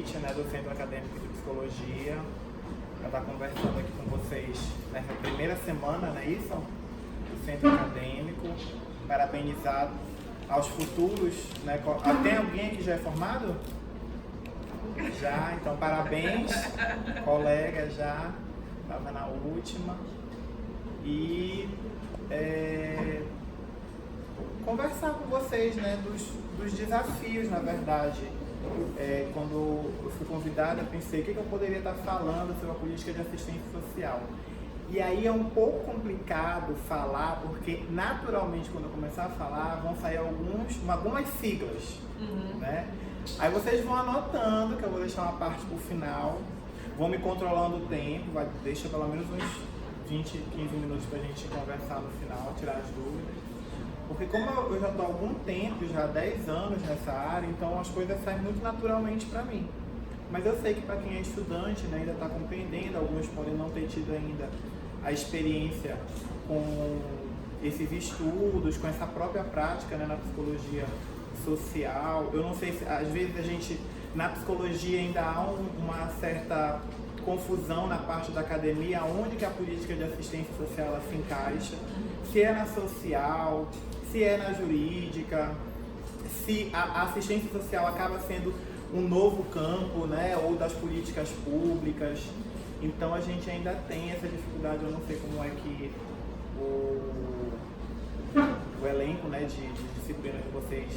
convite, né, do Centro Acadêmico de Psicologia para estar conversando aqui com vocês nessa primeira semana, não é isso? Do Centro Acadêmico. Parabenizado aos futuros, né? Tem alguém que já é formado? Já, então parabéns, colega, já estava na última. E conversar com vocês, né, dos desafios, na verdade. Quando eu fui convidada, eu pensei o que eu poderia estar falando sobre a política de assistência social. E aí é um pouco complicado falar, porque naturalmente quando eu começar a falar vão sair algumas siglas, né? Aí vocês vão anotando, que eu vou deixar uma parte pro final, vão me controlando o tempo, deixa pelo menos uns 20, 15 minutos pra gente conversar no final, tirar as dúvidas. Porque como eu já estou há algum tempo, já há 10 anos nessa área, então as coisas saem muito naturalmente para mim. Mas eu sei que para quem é estudante, né, ainda está compreendendo, alguns podem não ter tido ainda a experiência com esses estudos, com essa própria prática, né, na psicologia social. Eu não sei se, às vezes na psicologia ainda há uma certa confusão na parte da academia, onde que a política de assistência social ela se encaixa, se é na social, se é na jurídica, se a assistência social acaba sendo um novo campo, né, ou das políticas públicas. Então a gente ainda tem essa dificuldade. Eu não sei como é que o elenco, né, de disciplinas que vocês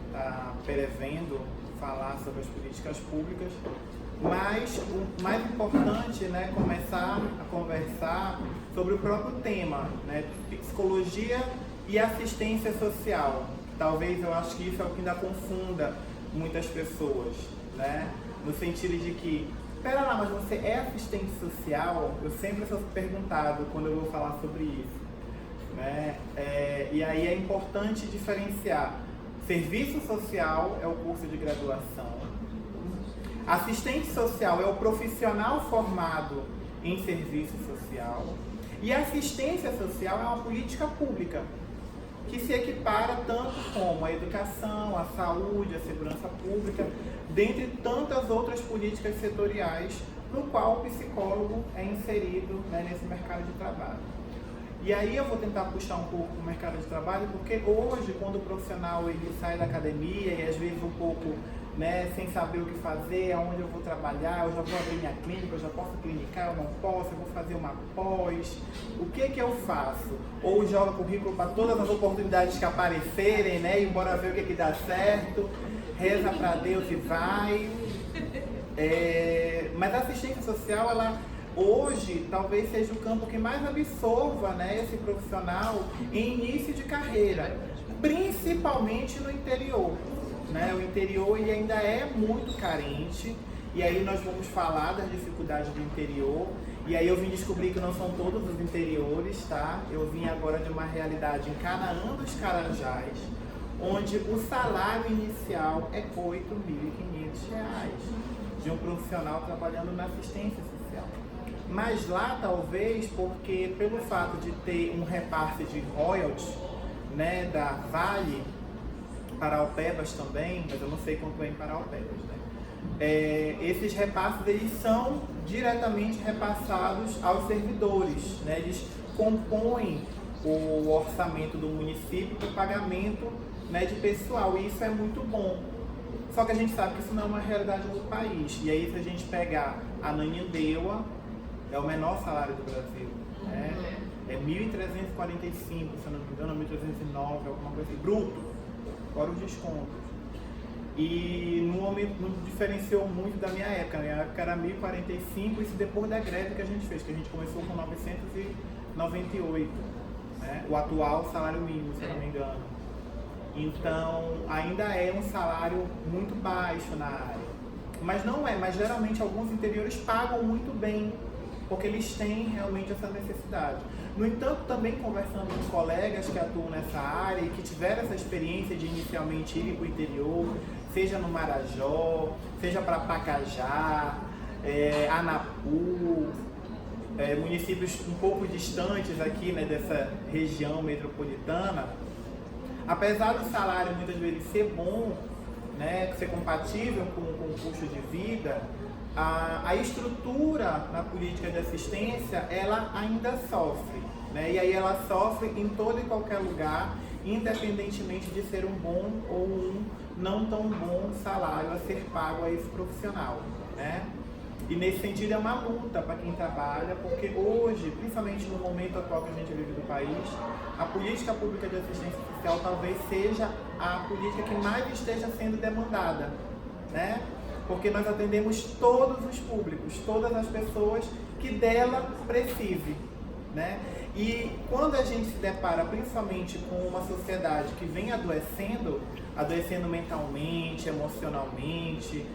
está prevendo falar sobre as políticas públicas, mas o mais importante, né, começar a conversar sobre o próprio tema, né, psicologia e assistência social. Talvez eu acho que isso é o que ainda confunda muitas pessoas, né, no sentido de que, espera lá, mas você é assistente social? Eu sempre sou perguntado quando eu vou falar sobre isso, né, e aí é importante diferenciar. Serviço social é o curso de graduação. Assistente social é o profissional formado em serviço social. E assistência social é uma política pública que se equipara tanto como a educação, a saúde, a segurança pública, dentre tantas outras políticas setoriais no qual o psicólogo é inserido, né, nesse mercado de trabalho. E aí eu vou tentar puxar um pouco o mercado de trabalho, porque hoje, quando o profissional ele sai da academia e às vezes um pouco, né, sem saber o que fazer, aonde eu vou trabalhar, eu já vou abrir minha clínica, eu já posso clinicar, eu não posso, eu vou fazer uma pós, o que eu faço? Ou joga currículo para todas as oportunidades que aparecerem, né, e bora ver o que dá certo, reza para Deus e vai. Mas a assistência social, ela hoje talvez seja o campo que mais absorva, né, esse profissional em início de carreira, principalmente no interior, né? O interior ele ainda é muito carente, e aí nós vamos falar das dificuldades do interior, e aí eu vim descobrir que não são todos os interiores, tá? Eu vim agora de uma realidade em Canaã dos Carajás, onde o salário inicial é R$ 8.500 de um profissional trabalhando na assistência social. Mas lá, talvez, porque pelo fato de ter um repasse de royalties, né, da Vale, Paraupebas também, mas eu não sei quanto é em Paraupebas, né? Esses repasses eles são diretamente repassados aos servidores, né? Eles compõem o orçamento do município para o pagamento, né, de pessoal, e isso é muito bom. Só que a gente sabe que isso não é uma realidade no país. E aí, se a gente pegar a Ananindeua, é o menor salário do Brasil, né? É 1.345, se eu não me engano, 1.309, alguma coisa assim, bruto, fora os descontos. E não diferenciou muito da minha época. Na minha época era 1.045, isso depois da greve que a gente fez, que a gente começou com 998, né? O atual salário mínimo, se eu não me engano. Então, ainda é um salário muito baixo na área. Mas não é, mas geralmente alguns interiores pagam muito bem, porque eles têm realmente essa necessidade. No entanto, também conversando com colegas que atuam nessa área e que tiveram essa experiência de inicialmente ir para o interior, seja no Marajó, seja para Pacajá, Anapu, municípios um pouco distantes aqui, né, dessa região metropolitana, apesar do salário muitas vezes ser bom, né, ser compatível com o custo de vida, a estrutura na política de assistência, ela ainda sofre, né? E aí ela sofre em todo e qualquer lugar, independentemente de ser um bom ou um não tão bom salário a ser pago a esse profissional, né? E nesse sentido é uma luta para quem trabalha, porque hoje, principalmente no momento atual que a gente vive do país, a política pública de assistência social talvez seja a política que mais esteja sendo demandada, né? Porque nós atendemos todos os públicos, todas as pessoas que dela precise, né? E quando a gente se depara principalmente com uma sociedade que vem adoecendo mentalmente, emocionalmente,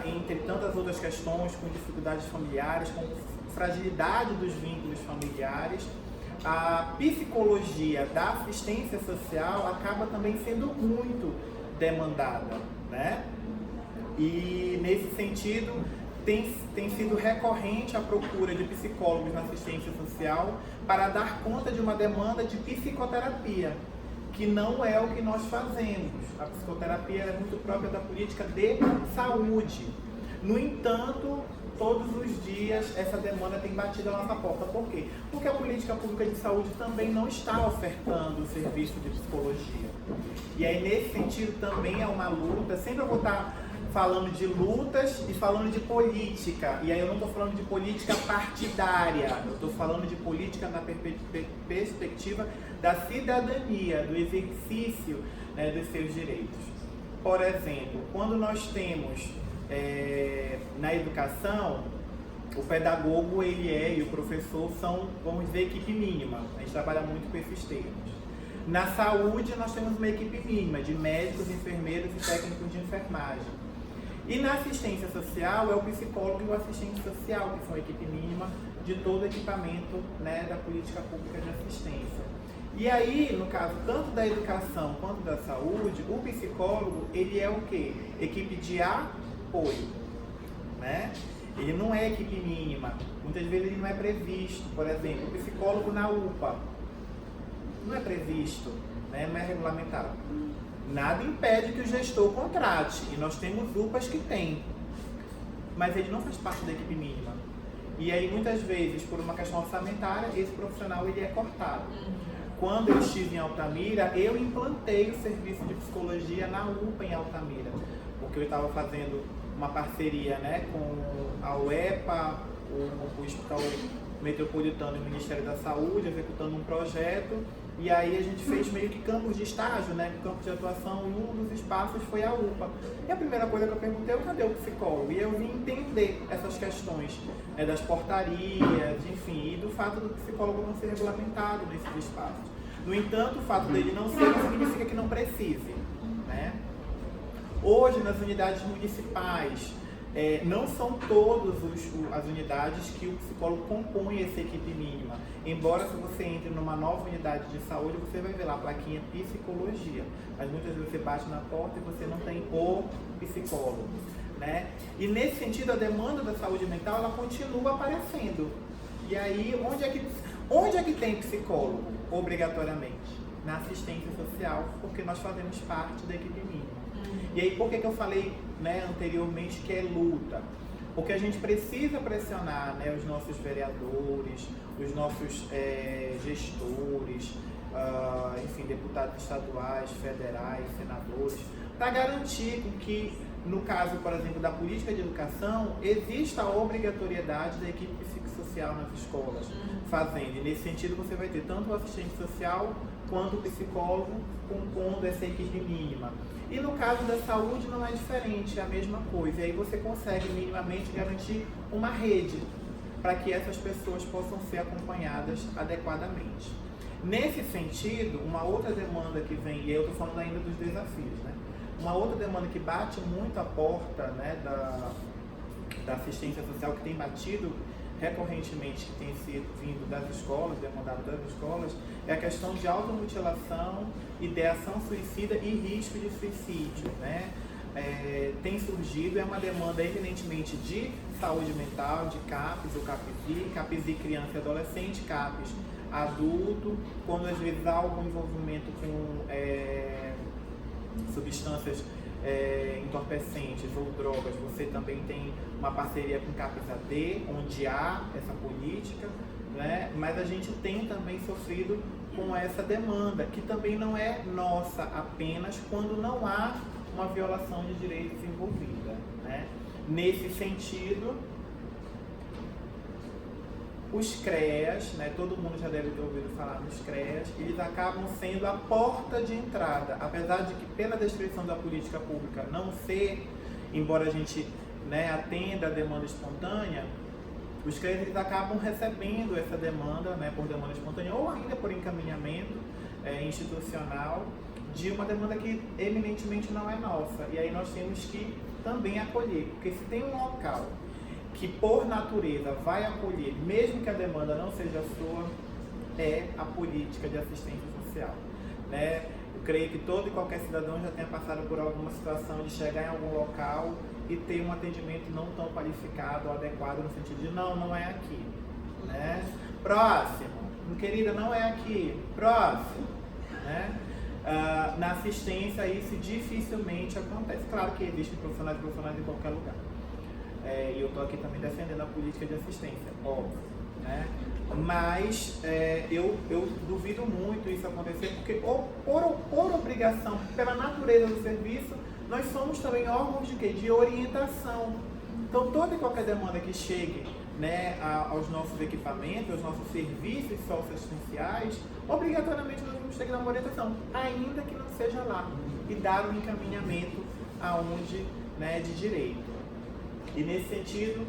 entre tantas outras questões, com dificuldades familiares, com fragilidade dos vínculos familiares, a psicologia da assistência social acaba também sendo muito demandada, né? E nesse sentido tem sido recorrente a procura de psicólogos na assistência social para dar conta de uma demanda de psicoterapia, que não é o que nós fazemos. A psicoterapia é muito própria da política de saúde. No entanto, todos os dias essa demanda tem batido a nossa porta. Por quê? Porque a política pública de saúde também não está ofertando o serviço de psicologia. E aí, nesse sentido, também é uma luta. Sempre eu vou estar falando de lutas e falando de política. E aí eu não estou falando de política partidária, eu estou falando de política na perspectiva da cidadania, do exercício, né, dos seus direitos. Por exemplo, quando nós temos na educação, o pedagogo e o professor são, vamos dizer, equipe mínima. A gente trabalha muito com esses termos. Na saúde, nós temos uma equipe mínima de médicos, enfermeiros e técnicos de enfermagem. E na assistência social é o psicólogo e o assistente social, que são a equipe mínima de todo o equipamento, né, da política pública de assistência. E aí, no caso, tanto da educação quanto da saúde, o psicólogo, ele é o quê? Equipe de apoio, né? Ele não é equipe mínima, muitas vezes ele não é previsto. Por exemplo, o psicólogo na UPA não é previsto, né? Não é regulamentado. Nada impede que o gestor contrate, e nós temos UPAs que tem, mas ele não faz parte da equipe mínima. E aí, muitas vezes, por uma questão orçamentária, esse profissional ele é cortado. Quando eu estive em Altamira, eu implantei o serviço de psicologia na UPA em Altamira, porque eu estava fazendo uma parceria, né, com a UEPA, o Hospital Metropolitano e o Ministério da Saúde, executando um projeto. E aí a gente fez meio que campos de estágio, né? Campo de atuação, e um dos espaços foi a UPA. E a primeira coisa que eu perguntei, cadê o psicólogo? E eu vim entender essas questões, né, das portarias, enfim, e do fato do psicólogo não ser regulamentado nesses espaços. No entanto, o fato dele não ser não significa que não precise, né? Hoje, nas unidades municipais, não são todas as unidades que o psicólogo compõe essa equipe mínima. Embora, se você entre numa nova unidade de saúde, você vai ver lá a plaquinha psicologia. Mas muitas vezes você bate na porta e você não tem o psicólogo, né? E nesse sentido, a demanda da saúde mental, ela continua aparecendo. E aí, onde é que tem psicólogo, obrigatoriamente? Na assistência social, porque nós fazemos parte da equipe mínima. E aí, por que eu falei, né, anteriormente que é luta? Porque a gente precisa pressionar, né, os nossos vereadores, os nossos gestores, enfim, deputados estaduais, federais, senadores, para garantir que, no caso, por exemplo, da política de educação, exista a obrigatoriedade da equipe psicossocial nas escolas fazendo. E nesse sentido você vai ter tanto o assistente social quanto o psicólogo compondo essa equipe mínima. E no caso da saúde não é diferente, é a mesma coisa. E aí você consegue minimamente garantir uma rede para que essas pessoas possam ser acompanhadas adequadamente. Nesse sentido, uma outra demanda que vem, e eu estou falando ainda dos desafios, né? Uma outra demanda que bate muito a porta, né, da assistência social, que tem batido recorrentemente, que tem sido vindo das escolas, demandado das escolas, é a questão de automutilação, ideação suicida e risco de suicídio, né? Tem surgido, é uma demanda evidentemente de saúde mental, de CAPS ou CAPS criança e adolescente, CAPS adulto, quando às vezes há algum envolvimento com substâncias entorpecentes ou drogas, você também tem uma parceria com o CAPES-AD, onde há essa política, né? Mas a gente tem também sofrido com essa demanda, que também não é nossa apenas quando não há uma violação de direitos envolvida, né? Nesse sentido, os CREAs, né, todo mundo já deve ter ouvido falar nos CREAs, eles acabam sendo a porta de entrada, apesar de que pela descrição da política pública não ser, embora a gente, né, atenda a demanda espontânea, os CREAs eles acabam recebendo essa demanda, né, por demanda espontânea ou ainda por encaminhamento institucional de uma demanda que eminentemente não é nossa. E aí nós temos que também acolher, porque se tem um local que por natureza vai acolher, mesmo que a demanda não seja sua, é a política de assistência social, né? Eu creio que todo e qualquer cidadão já tenha passado por alguma situação de chegar em algum local e ter um atendimento não tão qualificado ou adequado no sentido de não é aqui, né? Próximo, querida, não é aqui, próximo, né? Na assistência isso dificilmente acontece. Claro que existem profissionais em qualquer lugar. E eu estou aqui também defendendo a política de assistência, óbvio, né? Mas eu duvido muito isso acontecer, porque por obrigação, pela natureza do serviço, nós somos também órgãos de quê? De orientação. Então toda e qualquer demanda que chegue, né, aos nossos equipamentos, aos nossos serviços socioassistenciais, obrigatoriamente nós vamos ter que dar uma orientação, ainda que não seja lá, e dar um encaminhamento aonde, né, de direito. E nesse sentido,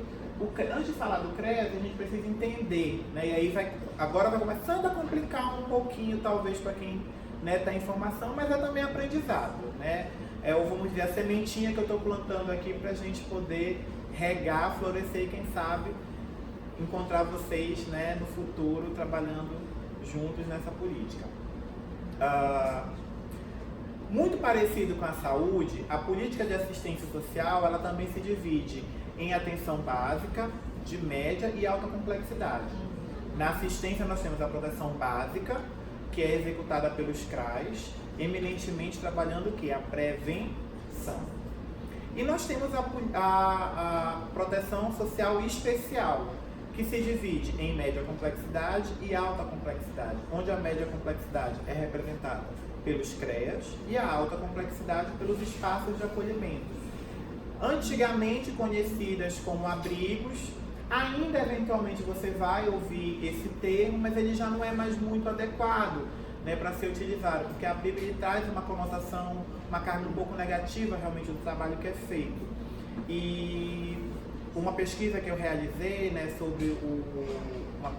antes de falar do CREAS, a gente precisa entender, né? E aí agora vai começando a complicar um pouquinho, talvez, para quem está em formação, mas é também aprendizado, né? Ou vamos dizer, a sementinha que eu estou plantando aqui para a gente poder regar, florescer e, quem sabe, encontrar vocês, né, no futuro trabalhando juntos nessa política. Muito parecido com a saúde, a política de assistência social, ela também se divide em atenção básica, de média e alta complexidade. Na assistência nós temos a proteção básica, que é executada pelos CRAs, eminentemente trabalhando o quê? A prevenção. E nós temos a proteção social especial, que se divide em média complexidade e alta complexidade, onde a média complexidade é representada pelos CREAs e a alta complexidade pelos espaços de acolhimento. Antigamente conhecidas como abrigos, ainda eventualmente você vai ouvir esse termo, mas ele já não é mais muito adequado, né, para ser utilizado, porque abrigo ele traz uma conotação, uma carga um pouco negativa realmente do trabalho que é feito. E uma pesquisa que eu realizei, né, sobre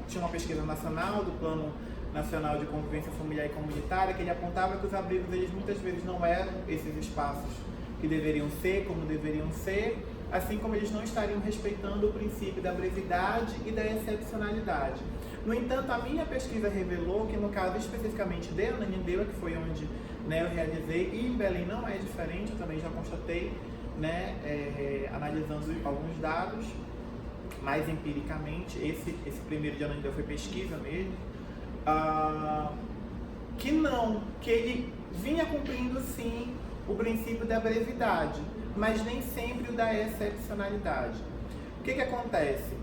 tinha uma pesquisa nacional do Plano Nacional de Convivência Familiar e Comunitária, que ele apontava que os abrigos eles muitas vezes não eram esses espaços que deveriam ser, como deveriam ser, assim como eles não estariam respeitando o princípio da brevidade e da excepcionalidade. No entanto, a minha pesquisa revelou que no caso especificamente de Ananindeua, que foi onde, né, eu realizei, e em Belém não é diferente, eu também já constatei, né, analisando alguns dados, mais empiricamente, esse primeiro de Ananindeua foi pesquisa mesmo, que ele vinha cumprindo sim o princípio da brevidade, mas nem sempre o da excepcionalidade. O que acontece?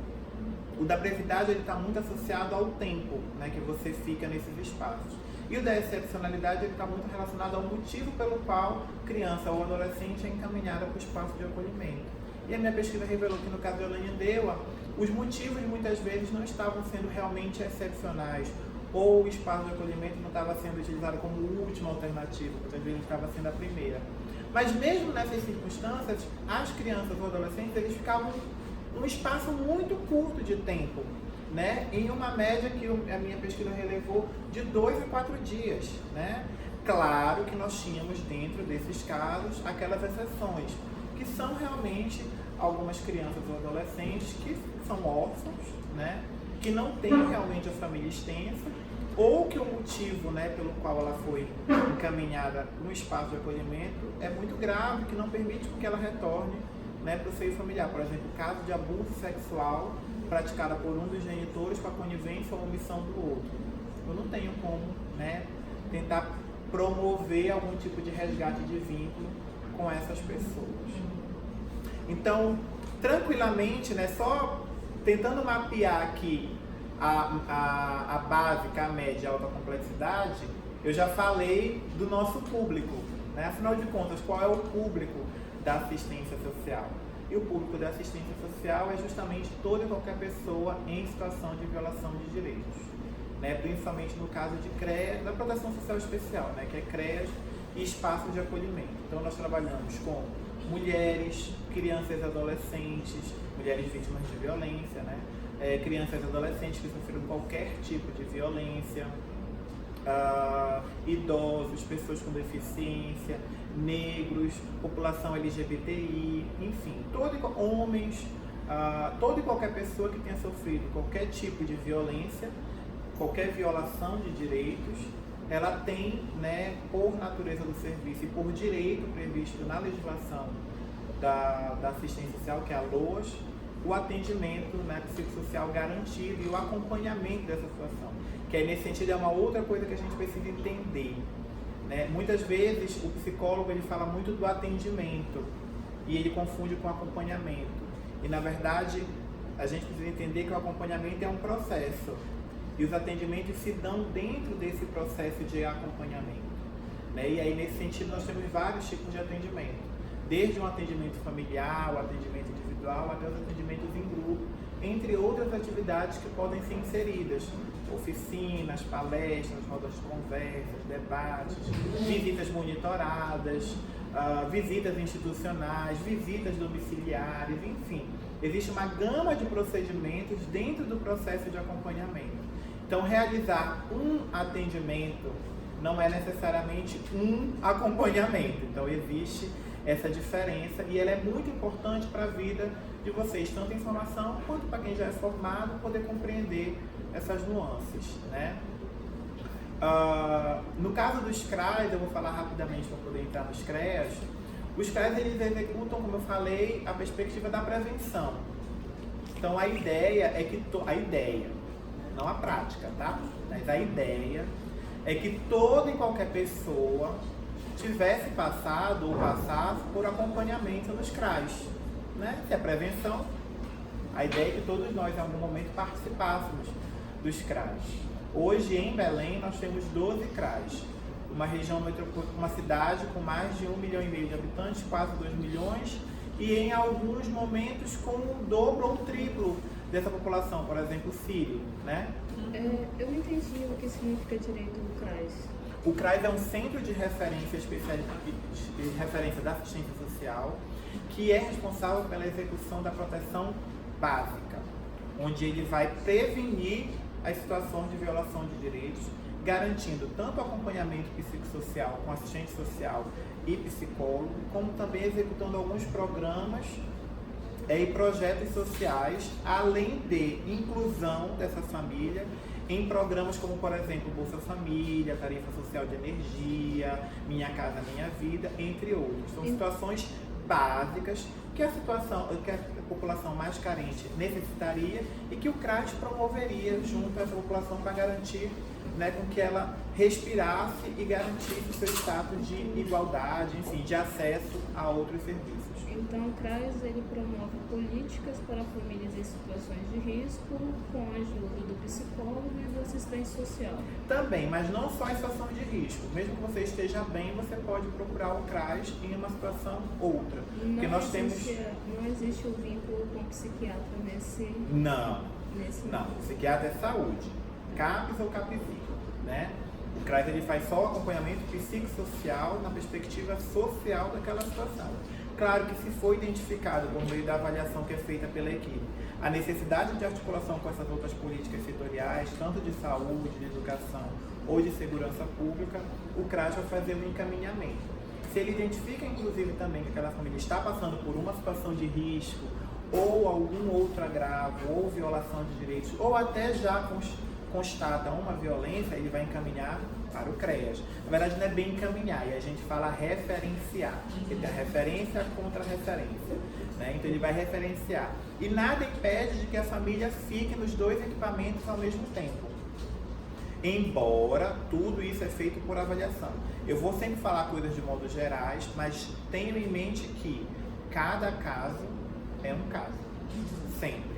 O da brevidade está muito associado ao tempo, né, que você fica nesses espaços. E o da excepcionalidade está muito relacionado ao motivo pelo qual criança ou adolescente é encaminhada para o espaço de acolhimento. E a minha pesquisa revelou que no caso de Ananindeua, os motivos muitas vezes não estavam sendo realmente excepcionais, ou o espaço de acolhimento não estava sendo utilizado como última alternativa, muitas vezes estava sendo a primeira. Mas mesmo nessas circunstâncias, as crianças ou adolescentes, eles ficavam um espaço muito curto de tempo, né? Em uma média que a minha pesquisa relevou de 2 a 4 dias, né? Claro que nós tínhamos dentro desses casos aquelas exceções, que são realmente algumas crianças ou adolescentes que são órfãos, né? Que não têm realmente a família extensa, ou que o motivo, né, pelo qual ela foi encaminhada no espaço de acolhimento é muito grave, que não permite que ela retorne, né, para o seio familiar. Por exemplo, caso de abuso sexual praticado por um dos genitores com a conivência ou omissão do outro. Eu não tenho como, né, tentar promover algum tipo de resgate de vínculo com essas pessoas. Então, tranquilamente, né, só tentando mapear aqui a básica, a média e a alta complexidade, eu já falei do nosso público, né? Afinal de contas, qual é o público da assistência social? E o público da assistência social é justamente toda e qualquer pessoa em situação de violação de direitos, né? Principalmente no caso de CREAS, da Proteção Social Especial, né? Que é CREAS e espaços de acolhimento. Então nós trabalhamos com mulheres, crianças e adolescentes, mulheres vítimas de violência, né? Crianças e adolescentes que sofreram qualquer tipo de violência, idosos, pessoas com deficiência, negros, população LGBTI, enfim, homens, toda e qualquer pessoa que tenha sofrido qualquer tipo de violência, qualquer violação de direitos, ela tem, né, por natureza do serviço e por direito previsto na legislação da assistência social, que é a LOAS, o atendimento, né, psicossocial garantido e o acompanhamento dessa situação. Que aí, nesse sentido, é uma outra coisa que a gente precisa entender, né? Muitas vezes o psicólogo ele fala muito do atendimento e ele confunde com acompanhamento. E na verdade a gente precisa entender que o acompanhamento é um processo e os atendimentos se dão dentro desse processo de acompanhamento, né? E aí, nesse sentido, nós temos vários tipos de atendimento, desde um atendimento familiar, o atendimento individual, até os atendimentos em grupo, entre outras atividades que podem ser inseridas, oficinas, palestras, rodas de conversas, debates, visitas monitoradas, visitas institucionais, visitas domiciliares, enfim. Existe uma gama de procedimentos dentro do processo de acompanhamento. Então, realizar um atendimento não é necessariamente um acompanhamento. Então, existe essa diferença e ela é muito importante para a vida de vocês, tanto em formação quanto para quem já é formado, poder compreender essas nuances, né? No caso dos CRAs, eu vou falar rapidamente para poder entrar nos CREAS. Os CRAs, eles executam, como eu falei, a perspectiva da prevenção. Então a ideia é que a ideia, não a prática, tá? Mas a ideia é que toda e qualquer pessoa tivesse passado ou passasse por acompanhamento nos CRAs, né? Se é prevenção, a ideia é que todos nós em algum momento participássemos dos CRAs. Hoje em Belém nós temos 12 CRAs, uma região metropolitana, uma cidade com mais de 1,5 milhão de habitantes, quase 2 milhões, e em alguns momentos com o dobro ou o triplo dessa população, por exemplo, o Sírio, né? Eu não entendi o que significa direito do CRAS. O CRAS é um centro de referência da assistência social, que é responsável pela execução da proteção básica, onde ele vai prevenir as situações de violação de direitos, garantindo tanto o acompanhamento psicossocial com assistente social e psicólogo, como também executando alguns programas e projetos sociais, além de inclusão dessa família em programas como, por exemplo, Bolsa Família, Tarifa Social de Energia, Minha Casa Minha Vida, entre outros. São situações básicas que a população mais carente necessitaria e que o CRAS promoveria junto a essa população para garantir, né, com que ela respirasse e garantisse o seu status de igualdade, enfim, de acesso a outros serviços. Então, o CRAS ele promove políticas para famílias em situações de risco com a ajuda do psicólogo e do assistente social. Também, mas não só em situação de risco. Mesmo que você esteja bem, você pode procurar o CRAS em uma situação outra. Não existe o vínculo com o psiquiatra nesse... Não, o psiquiatra é saúde, CAPS ou CAPSI, né? O CRAS ele faz só o acompanhamento psicossocial na perspectiva social daquela situação. Claro que se for identificado por meio da avaliação que é feita pela equipe a necessidade de articulação com essas outras políticas setoriais, tanto de saúde, de educação ou de segurança pública, o CRAS vai fazer um encaminhamento. Se ele identifica, inclusive, também que aquela família está passando por uma situação de risco ou algum outro agravo ou violação de direitos, ou até já constata uma violência, ele vai encaminhar para o CREAS. Na verdade, não é bem encaminhar, e a gente fala referenciar, que tem a referência contra a referência, né? Então ele vai referenciar. E nada impede de que a família fique nos dois equipamentos ao mesmo tempo. Embora tudo isso é feito por avaliação. Eu vou sempre falar coisas de modo gerais, mas tenho em mente que cada caso é um caso, sempre.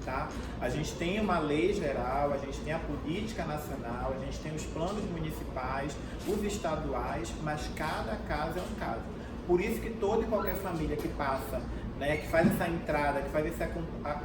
Tá? A gente tem uma lei geral, a gente tem a política nacional, a gente tem os planos municipais, os estaduais, mas cada caso é um caso. Por isso que toda e qualquer família que passa, né, que faz essa entrada, que faz esse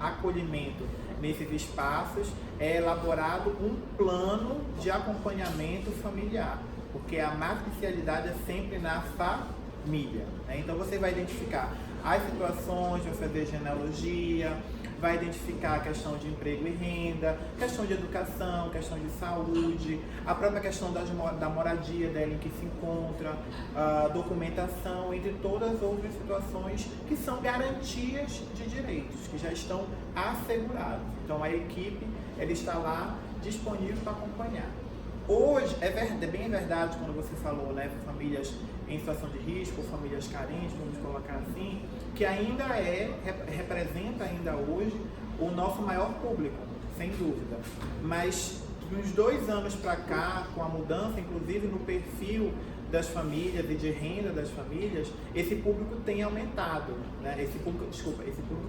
acolhimento nesses espaços, é elaborado um plano de acompanhamento familiar, porque a matricialidade é sempre na família, né? Então você vai identificar as situações, vai fazer genealogia, vai identificar a questão de emprego e renda, questão de educação, questão de saúde, a própria questão da moradia dela em que se encontra, a documentação, entre todas as outras situações que são garantias de direitos, que já estão assegurados. Então a equipe ela está lá disponível para acompanhar. Hoje, é bem verdade quando você falou, né, famílias em situação de risco, famílias carentes, vamos colocar assim, que ainda representa ainda hoje o nosso maior público, sem dúvida. Mas uns 2 anos para cá, com a mudança, inclusive no perfil das famílias e de renda das famílias, esse público tem aumentado, né? Esse público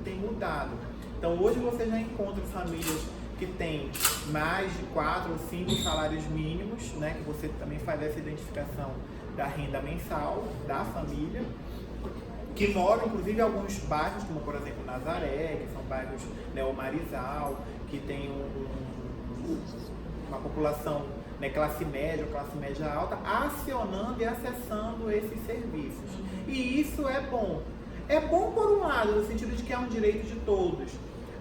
tem mudado. Então hoje você já encontra famílias que tem mais de 4 ou 5 salários mínimos, né, que você também faz essa identificação da renda mensal da família, que moram inclusive em alguns bairros, como por exemplo Nazaré, que são bairros Neomarizal, que tem uma população, né, classe média ou classe média alta, acionando e acessando esses serviços. E isso é bom. É bom por um lado, no sentido de que é um direito de todos,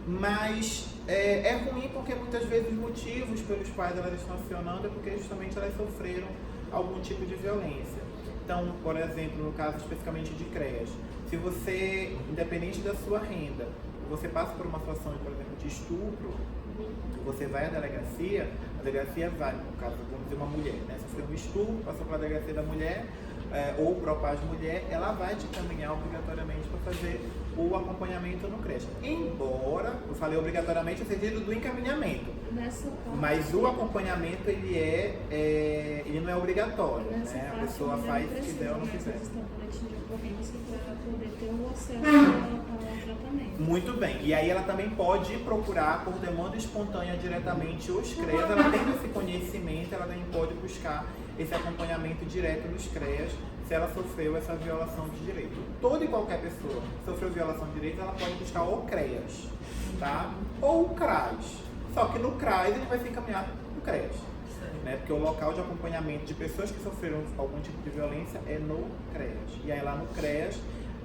mas é ruim porque muitas vezes os motivos pelos quais elas estão acionando é porque justamente elas sofreram algum tipo de violência. Então, por exemplo, no caso especificamente de CREAS, se você, independente da sua renda, você passa por uma situação, por exemplo, de estupro, você vai à delegacia, a delegacia vai, no caso, vamos dizer, uma mulher, né, sofreu um estupro, passou pela delegacia da mulher, ou Propaz Mulher, ela vai te encaminhar obrigatoriamente para fazer o acompanhamento no CREAS. Embora, eu falei obrigatoriamente no sentido do encaminhamento, mas o acompanhamento ele não é obrigatório, né? A pessoa faz se quiser ou não quiser. Para poder ter o acesso ao tratamento. Muito bem, e aí ela também pode procurar por demanda espontânea diretamente os CREAS, ela tendo esse conhecimento, ela também pode buscar esse acompanhamento direto nos CREAS se ela sofreu essa violação de direito. Toda e qualquer pessoa que sofreu violação de direito, ela pode buscar o CREAS, tá? Ou o CRAS, só que no CRAS ele vai ser encaminhado para o CREAS, né? Porque o local de acompanhamento de pessoas que sofreram algum tipo de violência é no CREAS. E aí lá no CREAS,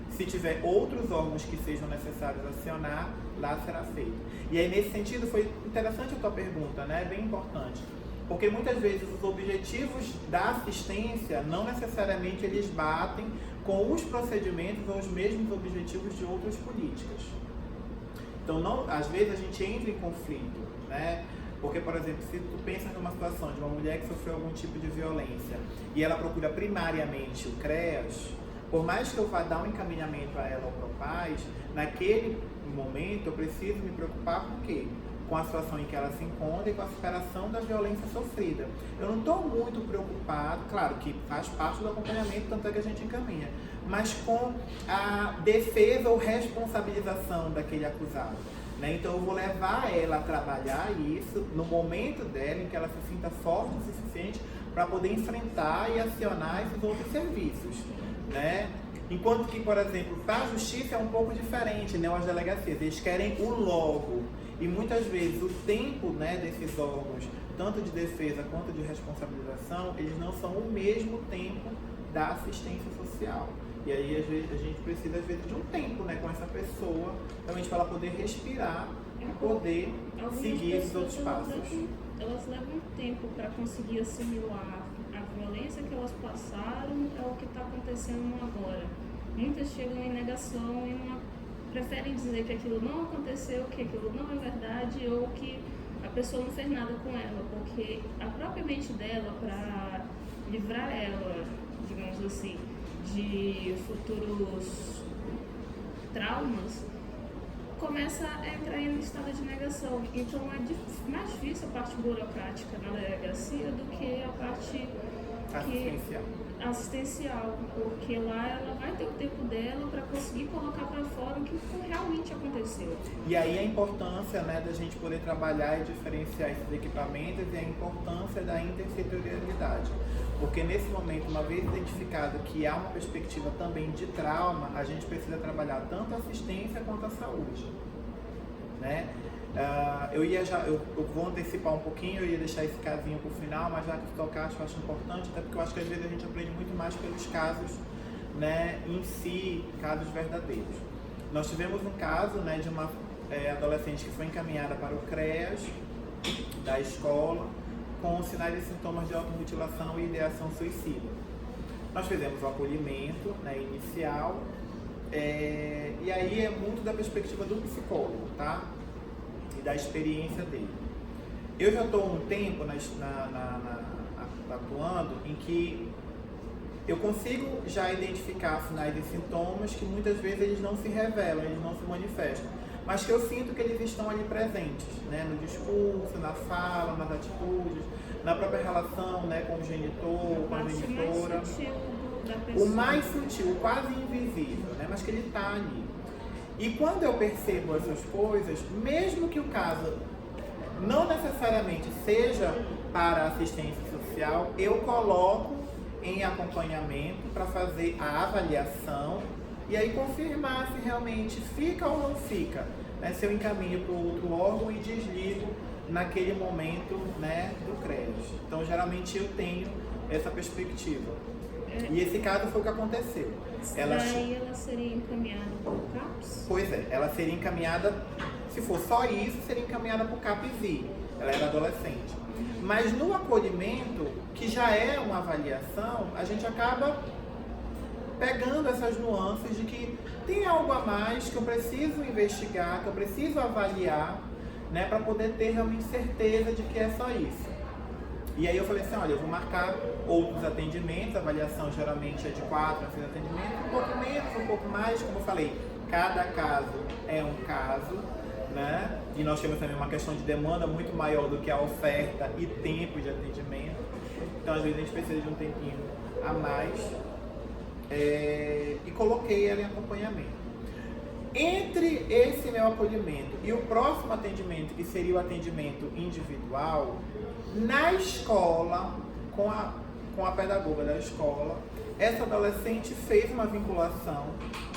se tiver outros órgãos que sejam necessários acionar, lá será feito. E aí nesse sentido foi interessante a tua pergunta, né? Bem importante. Porque muitas vezes os objetivos da assistência não necessariamente eles batem com os procedimentos ou os mesmos objetivos de outras políticas. Então, às vezes a gente entra em conflito, né? Porque, por exemplo, se tu pensa numa situação de uma mulher que sofreu algum tipo de violência e ela procura primariamente o CREAS, por mais que eu vá dar um encaminhamento a ela ao Propaz, naquele momento eu preciso me preocupar com o quê? Com a situação em que ela se encontra e com a superação da violência sofrida. Eu não estou muito preocupado, claro que faz parte do acompanhamento, tanto é que a gente encaminha, mas com a defesa ou responsabilização daquele acusado, né? Então eu vou levar ela a trabalhar isso no momento dela em que ela se sinta forte o suficiente para poder enfrentar e acionar esses outros serviços, né? Enquanto que, por exemplo, para a justiça é um pouco diferente, né? As delegacias, eles querem o logo. E muitas vezes o tempo, né, desses órgãos, tanto de defesa quanto de responsabilização, eles não são o mesmo tempo da assistência social. E aí às vezes, a gente precisa às vezes de um tempo, né, com essa pessoa, realmente para ela poder respirar e poder seguir esses outros passos. Elas levam tempo para conseguir assimilar a violência que elas passaram ao que está acontecendo agora. Muitas chegam em negação e preferem dizer que aquilo não aconteceu, que aquilo não é verdade ou que a pessoa não fez nada com ela, porque a própria mente dela, para livrar ela, digamos assim, de futuros traumas, começa a entrar em estado de negação. Então é mais difícil a parte burocrática na delegacia do que a parte assistencial, porque lá ela vai ter o tempo dela para conseguir colocar para fora o que realmente aconteceu. E aí a importância, né, da gente poder trabalhar e diferenciar esses equipamentos e a importância da intersetorialidade. Porque nesse momento, uma vez identificado que há uma perspectiva também de trauma, a gente precisa trabalhar tanto a assistência quanto a saúde, né? Eu vou antecipar um pouquinho, eu ia deixar esse casinho para o final, mas já que tu tocaste, eu acho importante, até porque eu acho que às vezes a gente aprende muito mais pelos casos, né, em si, casos verdadeiros. Nós tivemos um caso, né, de uma adolescente que foi encaminhada para o CREAS da escola com sinais e sintomas de automutilação e ideação suicida. Nós fizemos o acolhimento, né, inicial, e aí é muito da perspectiva do psicólogo, tá? Da experiência dele. Eu já estou um tempo atuando em que eu consigo já identificar sinais e sintomas que muitas vezes eles não se revelam, eles não se manifestam, mas que eu sinto que eles estão ali presentes, né, no discurso, na fala, nas atitudes, na própria relação, né, com o genitor, com a genitora. O mais sutil, quase invisível, né, mas que ele está ali. E quando eu percebo essas coisas, mesmo que o caso não necessariamente seja para assistência social, eu coloco em acompanhamento para fazer a avaliação e aí confirmar se realmente fica ou não fica, né? Se eu encaminho para o outro órgão e desligo naquele momento, né, do CREAS. Então, geralmente eu tenho essa perspectiva. E esse caso foi o que aconteceu. Ela seria encaminhada para o CAPS? Pois é, ela seria encaminhada, se for só isso, seria encaminhada para o CAPS-I. Ela era adolescente. Mas no acolhimento, que já é uma avaliação, a gente acaba pegando essas nuances de que tem algo a mais que eu preciso investigar, que eu preciso avaliar, né, para poder ter realmente certeza de que é só isso. E aí eu falei assim, olha, eu vou marcar outros atendimentos, a avaliação geralmente é de 4 a 6 atendimentos, um pouco menos, um pouco mais, como eu falei, cada caso é um caso, né? E nós temos também uma questão de demanda muito maior do que a oferta e tempo de atendimento. Então, às vezes, a gente precisa de um tempinho a mais. E coloquei ela em acompanhamento. Entre esse meu acolhimento e o próximo atendimento, que seria o atendimento individual, na escola, com a pedagoga da escola, essa adolescente fez uma vinculação,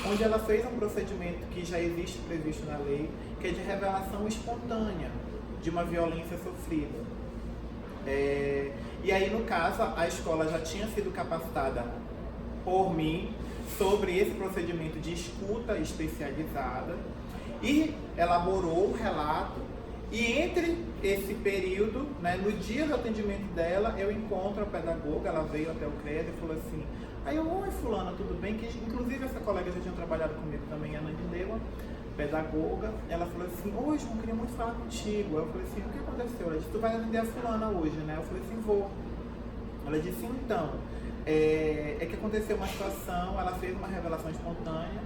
onde ela fez um procedimento que já existe previsto na lei, que é de revelação espontânea de uma violência sofrida. E aí, no caso, a escola já tinha sido capacitada por mim sobre esse procedimento de escuta especializada e elaborou o relato. E entre esse período, né, no dia do atendimento dela, eu encontro a pedagoga, ela veio até o CREAS e falou assim, oi fulana, tudo bem? Que inclusive essa colega já tinha trabalhado comigo também, a Nandineua, pedagoga. Ela falou assim, oi João, queria muito falar contigo. Eu falei assim, o que aconteceu? Ela disse, tu vai atender a fulana hoje, né? Eu falei assim, vou. Ela disse, então, é que aconteceu uma situação, ela fez uma revelação espontânea,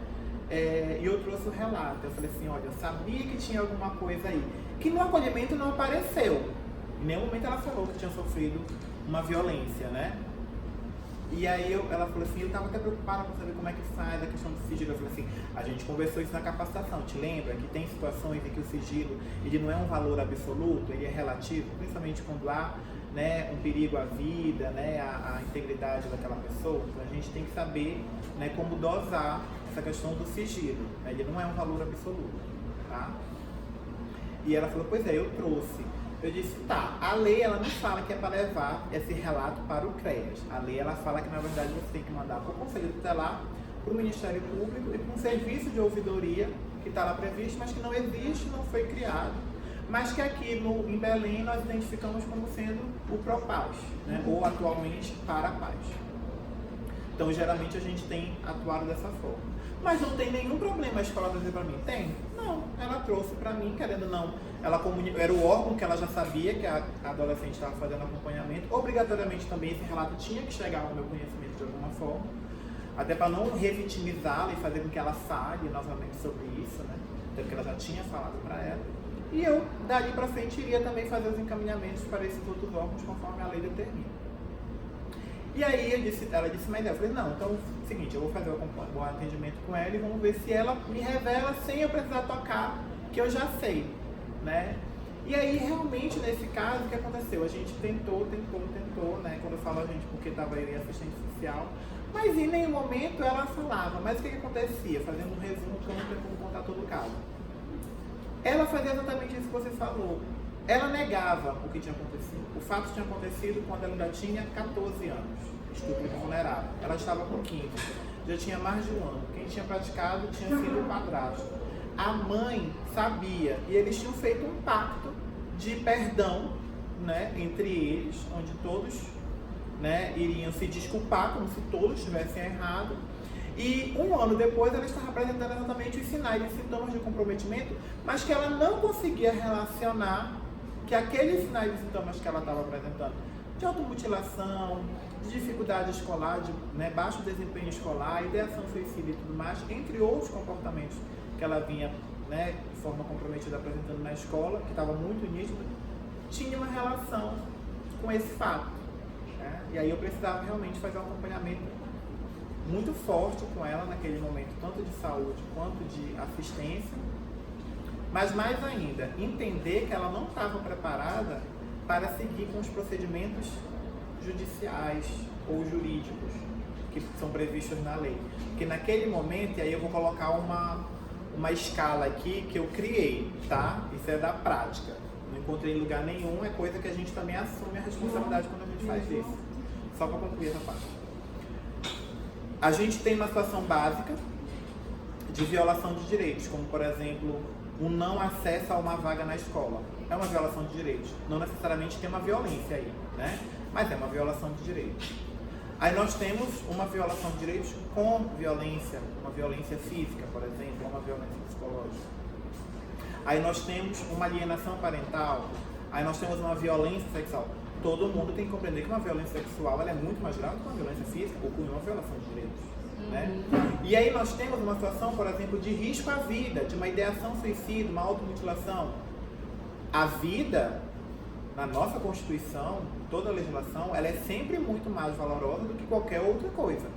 e eu trouxe o relato. Eu falei assim, olha, eu sabia que tinha alguma coisa aí, que no acolhimento não apareceu. Em nenhum momento ela falou que tinha sofrido uma violência, né? E aí ela falou assim, eu estava até preocupada para saber como é que faz a questão do sigilo. Eu falei assim, a gente conversou isso na capacitação, te lembra que tem situações em que o sigilo, ele não é um valor absoluto, ele é relativo, principalmente quando há, né, um perigo à vida, né, à integridade daquela pessoa. Então a gente tem que saber, né, como dosar essa questão do sigilo, né, ele não é um valor absoluto, tá? E ela falou, pois é, eu trouxe. Eu disse, tá, a lei ela não fala que é para levar esse relato para o CREAS. A lei ela fala que na verdade você tem que mandar para o Conselho Tutelar, para o Ministério Público e para um serviço de ouvidoria que está lá previsto, mas que não existe, não foi criado, mas que aqui em Belém nós identificamos como sendo o PROPAS, né, ou atualmente para a paz. Então geralmente a gente tem atuado dessa forma. Mas não tem nenhum problema a escola trazer para mim? Tem? Não, ela trouxe para mim, querendo ou não, era o órgão que ela já sabia que a adolescente estava fazendo acompanhamento. Obrigatoriamente também esse relato tinha que chegar ao meu conhecimento de alguma forma, até para não revitimizá-la e fazer com que ela fale novamente sobre isso, né? até porque ela já tinha falado para ela. E eu, dali para frente, iria também fazer os encaminhamentos para esses outros órgãos, conforme a lei determina. E aí ela disse, mas eu falei, não, então é o seguinte, eu vou fazer o atendimento com ela e vamos ver se ela me revela sem eu precisar tocar, que eu já sei, né? E aí, realmente, nesse caso, o que aconteceu? A gente tentou, né? Quando eu falo a gente, porque estava aí assistente social, mas em nenhum momento ela falava. Mas o que acontecia? Fazendo um resumo, que eu não tenho como contar todo o caso. Ela fazia exatamente isso que você falou. Ela negava o que tinha acontecido. O fato tinha acontecido quando ela ainda tinha 14 anos. Estupro vulnerável. Ela estava com 15. Já tinha mais de um ano. Quem tinha praticado tinha sido o padrasto. A mãe sabia, e eles tinham feito um pacto de perdão, né, entre eles, onde todos, né, iriam se desculpar, como se todos tivessem errado. E um ano depois ela estava apresentando exatamente os sinais e sintomas de comprometimento, mas que ela não conseguia relacionar que aqueles sinais e sintomas que ela estava apresentando, de automutilação, de dificuldade escolar, de, né, baixo desempenho escolar, ideação suicida e tudo mais, entre outros comportamentos que ela vinha, né, de forma comprometida apresentando na escola, que estava muito nítido, tinha uma relação com esse fato, né? E aí eu precisava realmente fazer um acompanhamento muito forte com ela naquele momento, tanto de saúde quanto de assistência, mas mais ainda, entender que ela não estava preparada para seguir com os procedimentos judiciais ou jurídicos que são previstos na lei. Porque naquele momento, e aí eu vou colocar uma escala aqui que eu criei, tá? Isso é da prática. Não encontrei em lugar nenhum, é coisa que a gente também assume a responsabilidade quando a gente faz isso. Só para concluir essa parte. A gente tem uma situação básica de violação de direitos, como por exemplo, o não acesso a uma vaga na escola. É uma violação de direitos. Não necessariamente tem uma violência aí, né? Mas é uma violação de direitos. Aí nós temos uma violação de direitos com violência, uma violência física, por exemplo, uma violência psicológica. Aí nós temos uma alienação parental, aí nós temos uma violência sexual. Todo mundo tem que compreender que uma violência sexual ela é muito mais grave que uma violência física ou que uma violação de direitos. Né? E aí nós temos uma situação, por exemplo, de risco à vida, de uma ideação suicida, uma automutilação. A vida, na nossa Constituição, toda a legislação, ela é sempre muito mais valorosa do que qualquer outra coisa.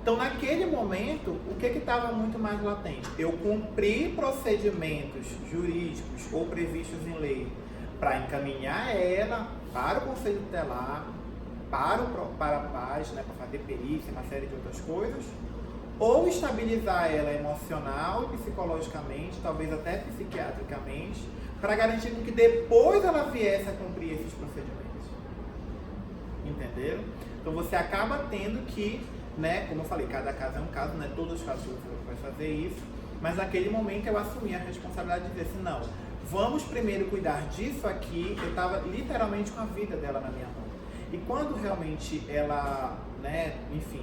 Então, naquele momento, o que estava muito mais latente? Eu cumpri procedimentos jurídicos ou previstos em lei para encaminhar ela para o Conselho Tutelar, para a paz, né, para fazer perícia, uma série de outras coisas, ou estabilizar ela emocional e psicologicamente, talvez até psiquiatricamente, para garantir que depois ela viesse a cumprir esses procedimentos. Entenderam? Então você acaba tendo que, né, como eu falei, cada caso é um caso, né, todos os casos você vai fazer isso, mas naquele momento eu assumi a responsabilidade de dizer assim, não, vamos primeiro cuidar disso aqui. Eu estava literalmente com a vida dela na minha mão. E quando realmente ela, né, enfim,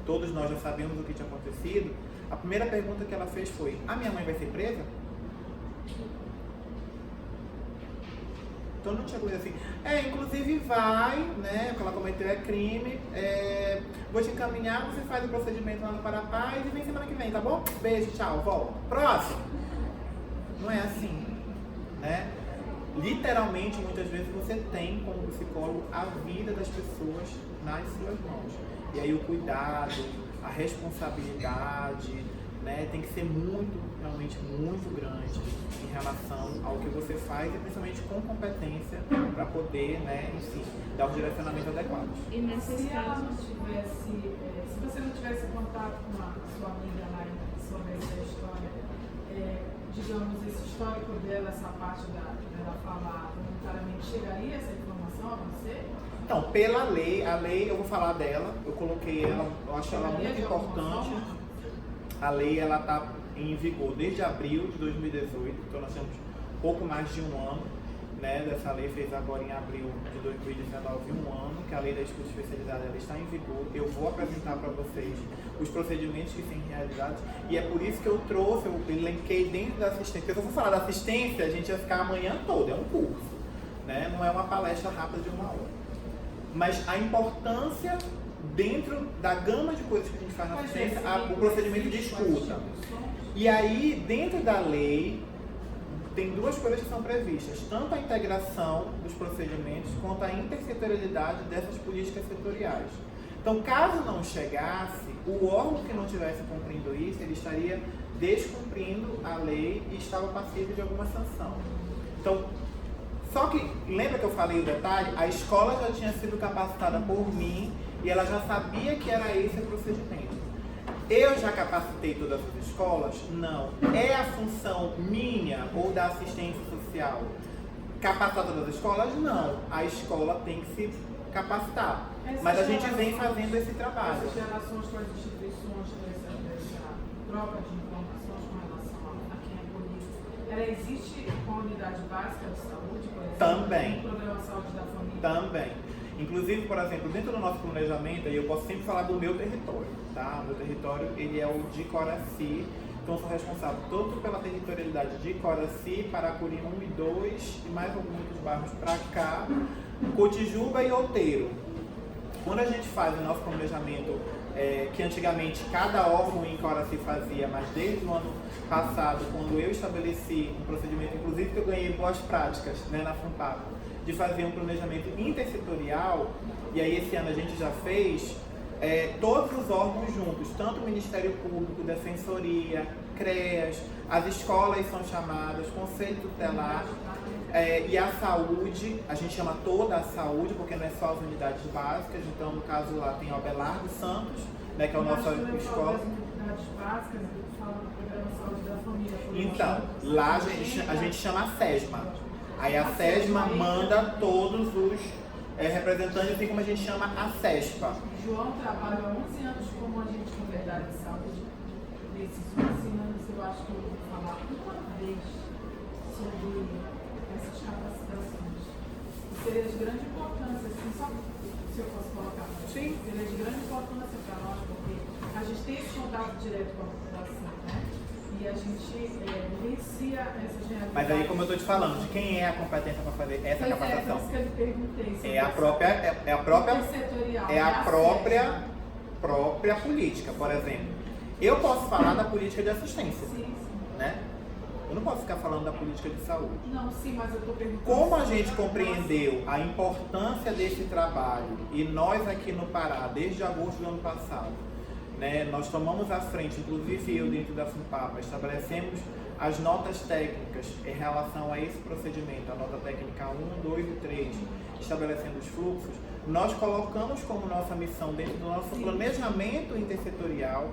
todos nós já sabemos o que tinha acontecido, a primeira pergunta que ela fez foi, a minha mãe vai ser presa? Então não tinha coisa assim, inclusive vai, né, porque ela cometeu crime, vou te encaminhar, você faz o procedimento lá no Parapaz e vem semana que vem, tá bom? Beijo, tchau, volta. Próximo! Não é assim, né? Literalmente, muitas vezes você tem como psicólogo a vida das pessoas nas suas mãos. E aí o cuidado, a responsabilidade, né, tem que ser realmente muito grande em relação ao que você faz e principalmente com competência para poder, né, enfim, dar um direcionamento adequado. E nesses casos, se você não tivesse contato com a sua amiga lá sobre essa história, digamos, esse histórico dela, essa parte dela falar voluntariamente, chegaria essa informação a você? Então, pela lei, a lei, eu vou falar dela, eu coloquei ela, eu acho ela muito importante. A lei, ela está em vigor desde abril de 2018, então nós temos pouco mais de um ano, né, dessa lei, fez agora em abril de 2019 um ano, que a lei da escuta especializada ela está em vigor. Eu vou apresentar para vocês os procedimentos que têm realizados, e é por isso que eu trouxe, eu elenquei dentro da assistência, porque se eu for falar da assistência, a gente vai ficar a manhã toda, é um curso, né, não é uma palestra rápida de uma hora. Mas a importância dentro da gama de coisas que a gente faz na assistência, o procedimento de escuta. E aí, dentro da lei, tem duas coisas que são previstas, tanto a integração dos procedimentos quanto a intersetorialidade dessas políticas setoriais. Então, caso não chegasse, o órgão que não estivesse cumprindo isso, ele estaria descumprindo a lei e estava passível de alguma sanção. Então, só que, lembra que eu falei o detalhe? A escola já tinha sido capacitada por mim e ela já sabia que era esse o procedimento. Eu já capacitei todas as escolas? Não. É a função minha ou da assistência social capacitar todas as escolas? Não. A escola tem que se capacitar. Mas a gente vem fazendo esse trabalho. Essas relações com as instituições, dessa troca de informações com relação a quem é político, ela existe com a unidade básica de saúde, por exemplo? Também. O programa Saúde da Família? Também. Inclusive, por exemplo, dentro do nosso planejamento, e eu posso sempre falar do meu território, tá? O meu território, ele é o de Coraci, então eu sou responsável tanto pela territorialidade de Coraci, Paracuri 1 e 2, e mais alguns bairros para cá, Cotijuba e Outeiro. Quando a gente faz o nosso planejamento, que antigamente cada órgão em Coraci fazia, mas desde o ano passado, quando eu estabeleci um procedimento, inclusive que eu ganhei boas práticas, né, na FUNPAP, de fazer um planejamento intersetorial, e aí esse ano a gente já fez, todos os órgãos juntos, tanto o Ministério Público, Defensoria, CREAS, as escolas são chamadas, Conselho Tutelar, e a saúde, a gente chama toda a saúde, porque não é só as unidades básicas, então no caso lá tem o Abelardo Santos, né, que é o nosso escola. Unidades básicas, fala do programa Saúde da Família. Então, lá a gente chama a SESMA. Aí a SESMA manda todos os representantes, assim como a gente chama a SESPA. João trabalha há 11 anos como agente de unidade de saúde. Nesses 11 anos eu acho que eu vou falar uma vez sobre essas capacitações. E seria de grande importância, assim, só se eu posso colocar, sim, seria de grande importância para nós, porque a gente tem esse contato direto com a população, né? E a gente vivencia essas realidades. Mas aí, como eu estou te falando, de quem é a competência para fazer essa capacitação? É isso que eu lhe perguntei. É a própria política, por exemplo. Eu posso falar da política de assistência, sim. Né? Eu não posso ficar falando da política de saúde. Não, sim, mas eu estou perguntando. Como a gente compreendeu a importância desse trabalho, e nós aqui no Pará, desde agosto do ano passado, né, nós tomamos à frente, inclusive eu dentro da FUNPAP, estabelecemos as notas técnicas em relação a esse procedimento, a nota técnica 1, 2 e 3, estabelecendo os fluxos, nós colocamos como nossa missão dentro do nosso planejamento intersetorial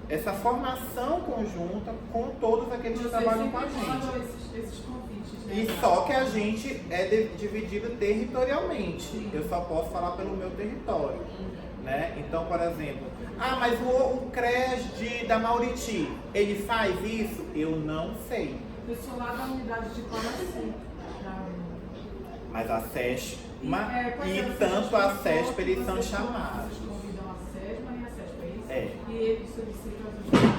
essa formação conjunta com todos aqueles que trabalham com a gente. Esses convites, né? E só que a gente é dividido territorialmente. Sim. Eu só posso falar pelo meu território. Né? Então, por exemplo, mas o CREAS da Mauriti, ele faz isso? Eu não sei. Eu sou lá da unidade de Coraci. Mas a SESMA e tanto a SESPA, eles são chamados. Vocês convidam a SESMA e a SESPA, é isso? É. E eles solicitam as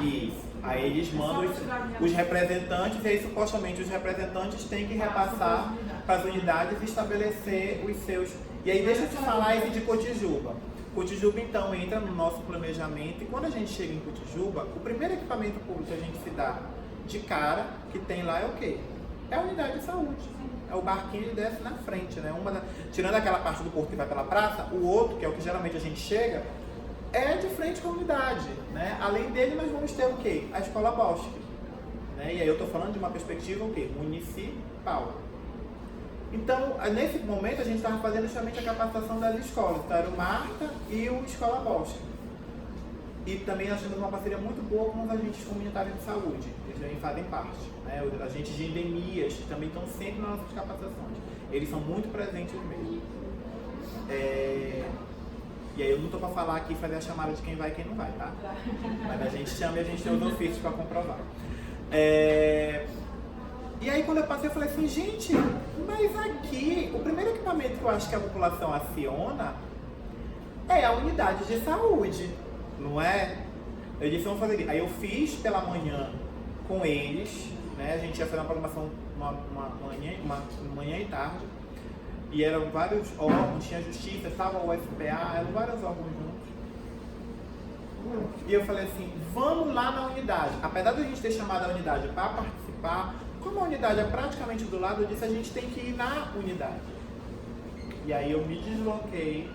Isso. Aí eles mandam os representantes, e aí supostamente os representantes têm que repassar para as unidades e estabelecer os seus. E aí deixa eu te falar esse de Cotijuba. Cotijuba então entra no nosso planejamento e quando a gente chega em Cotijuba, o primeiro equipamento público que a gente se dá de cara que tem lá é o quê? É a unidade de saúde. É o barquinho que desce na frente, né? Tirando aquela parte do porto que vai pela praça, o outro, que é o que geralmente a gente chega, é de frente com a unidade, né? Além dele, nós vamos ter o quê? A Escola Bosque, né? E aí eu estou falando de uma perspectiva o quê? Municipal. Então, nesse momento, a gente estava fazendo justamente a capacitação das escolas, então era o Marta e o Escola Bosque. E também nós temos uma parceria muito boa com os agentes comunitários de saúde, eles também fazem parte, né? Os agentes de endemias também estão sempre nas nossas capacitações, eles são muito presentes mesmo. E aí eu não estou para falar aqui, fazer a chamada de quem vai e quem não vai, tá? Mas a gente chama e a gente tem os ofícios para comprovar. E aí quando eu passei eu falei assim, gente, mas aqui, o primeiro equipamento que eu acho que a população aciona é a unidade de saúde, não é? Eu disse, vamos fazer isso. Aí eu fiz pela manhã com eles, né? A gente ia fazer uma programação manhã e tarde. E eram vários órgãos, tinha a justiça, estava o UFPA, eram vários órgãos juntos. E eu falei assim, vamos lá na unidade. Apesar de a gente ter chamado a unidade para participar, como a unidade é praticamente do lado, eu disse, a gente tem que ir na unidade. E aí eu me desloquei,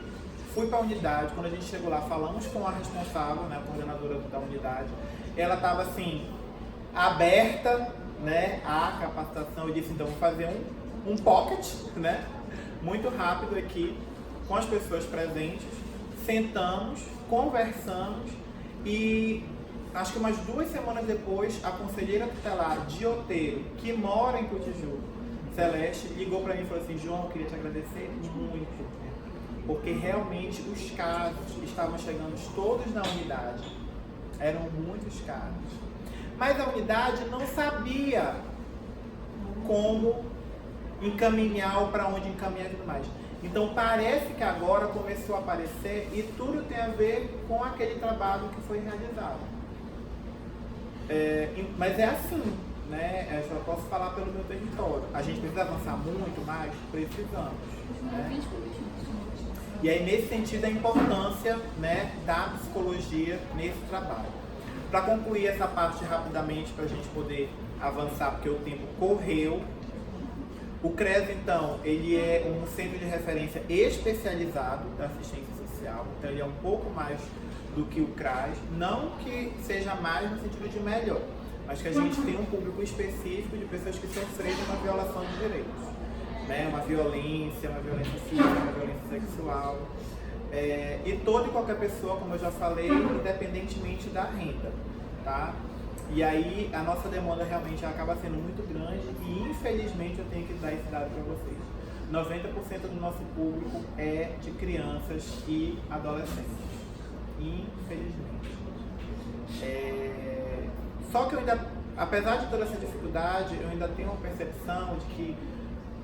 fui para a unidade. Quando a gente chegou lá, falamos com a responsável, né, a coordenadora da unidade. Ela estava assim, aberta, né, à capacitação. Eu disse, então vou fazer um pocket, né, muito rápido aqui, com as pessoas presentes. Sentamos, conversamos e acho que umas 2 semanas depois, a conselheira tutelar de Outeiro, que mora em Cotijuba, Celeste, ligou para mim e falou assim, João, eu queria te agradecer muito, porque realmente os casos estavam chegando todos na unidade, eram muitos casos, mas a unidade não sabia como encaminhar ou para onde encaminhar e tudo mais. Então parece que agora começou a aparecer e tudo tem a ver com aquele trabalho que foi realizado. Mas é assim, né? Eu só posso falar pelo meu território. A gente precisa avançar muito mais? Precisamos. Né? E aí nesse sentido a importância, né, da psicologia nesse trabalho. Para concluir essa parte rapidamente, para a gente poder avançar, porque o tempo correu. O CRES, então, ele é um centro de referência especializado da assistência social, então ele é um pouco mais do que o CRAS, não que seja mais no sentido de melhor, mas que a gente tem um público específico de pessoas que sofreram uma violação de direitos, né? Uma violência física, uma violência sexual, e toda e qualquer pessoa, como eu já falei, independentemente da renda, tá? E aí a nossa demanda realmente acaba sendo muito grande e infelizmente eu tenho que dar esse dado para vocês. 90% do nosso público é de crianças e adolescentes. Infelizmente. Só que eu ainda, apesar de toda essa dificuldade, eu ainda tenho uma percepção de que,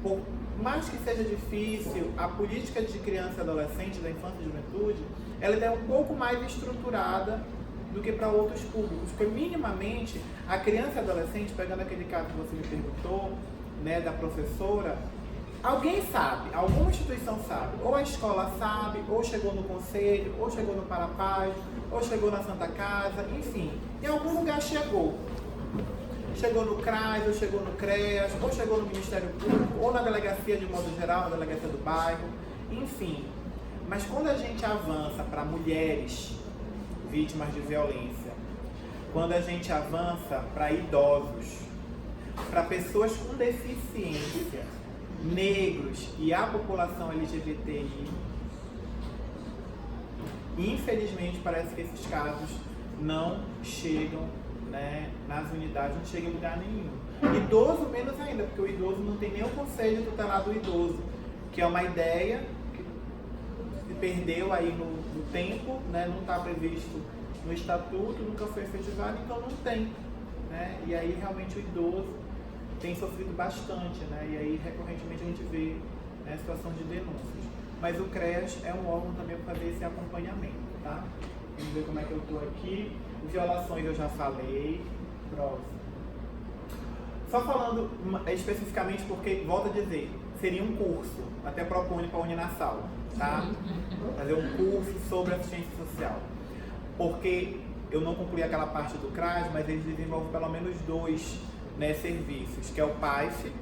por mais que seja difícil, a política de criança e adolescente, da infância e juventude, ela é um pouco mais estruturada do que para outros públicos, porque minimamente a criança e adolescente, pegando aquele caso que você me perguntou, né, da professora, alguém sabe, alguma instituição sabe, ou a escola sabe, ou chegou no conselho, ou chegou no Parapaz, ou chegou na Santa Casa, enfim, em algum lugar chegou. Chegou no CRAS, ou chegou no CREAS, ou chegou no Ministério Público, ou na delegacia de modo geral, na delegacia do bairro, enfim. Mas quando a gente avança para mulheres vítimas de violência, quando a gente avança para idosos, para pessoas com deficiência, negros e a população LGBTI, infelizmente parece que esses casos não chegam, né, nas unidades, não chegam em lugar nenhum. Idoso menos ainda, porque o idoso não tem nem o conselho tutelar do idoso, que é uma ideia que se perdeu aí no tempo, né, não está previsto no estatuto, nunca foi efetivado, então não tem, né? E aí realmente o idoso tem sofrido bastante, né? E aí recorrentemente a gente vê, né, situação de denúncias. Mas o CREAS é um órgão também para fazer esse acompanhamento, tá? Vamos ver como é que eu estou aqui. Violações eu já falei. Próximo. Só falando especificamente porque, volto a dizer, seria um curso, até proponho para a Uninasal, tá? Fazer um curso sobre assistência social. Porque eu não concluí aquela parte do CRAS, mas eles desenvolvem pelo menos 2, né, serviços, que é o PAIF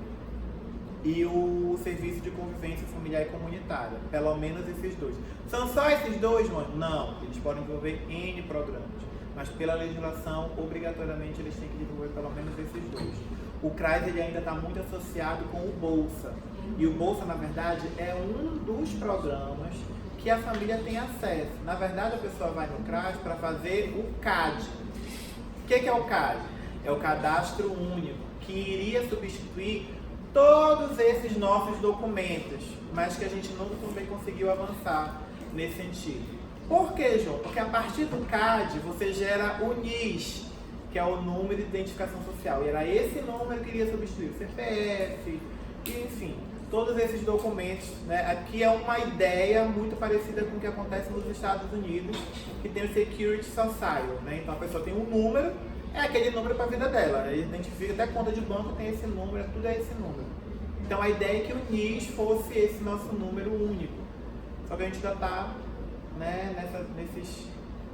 e o Serviço de Convivência Familiar e Comunitária. Pelo menos esses 2. São só esses 2, mano? Não, eles podem desenvolver N programas, mas pela legislação, obrigatoriamente, eles têm que desenvolver pelo menos esses 2. O CRAS ele ainda está muito associado com o Bolsa. E o Bolsa, na verdade, é um dos programas que a família tem acesso. Na verdade, a pessoa vai no CRAS para fazer o CAD. O que é o CAD? É o Cadastro Único, que iria substituir todos esses nossos documentos, mas que a gente não também conseguiu avançar nesse sentido. Por que, João? Porque a partir do CAD você gera o NIS, que é o número de identificação social. E era esse número que iria substituir o CPF, enfim, todos esses documentos, né? Aqui é uma ideia muito parecida com o que acontece nos Estados Unidos, que tem o Security Social, né? Então a pessoa tem um número, é aquele número para a vida dela, né? Ele identifica até conta de banco, tem esse número, tudo é esse número. Então a ideia é que o NIS fosse esse nosso número único. Só que a gente ainda está, né,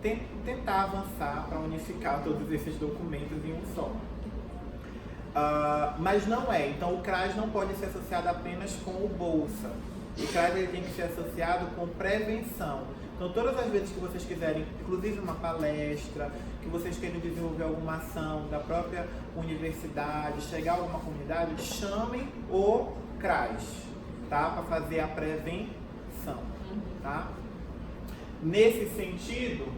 tentar avançar para unificar todos esses documentos em um só. Mas não é. Então o CRAS não pode ser associado apenas com o Bolsa. O CRAS ele tem que ser associado com prevenção. Então todas as vezes que vocês quiserem, inclusive uma palestra, que vocês queiram desenvolver alguma ação da própria universidade, chegar a alguma comunidade, chamem o CRAS, tá? Para fazer a prevenção, tá? Nesse sentido,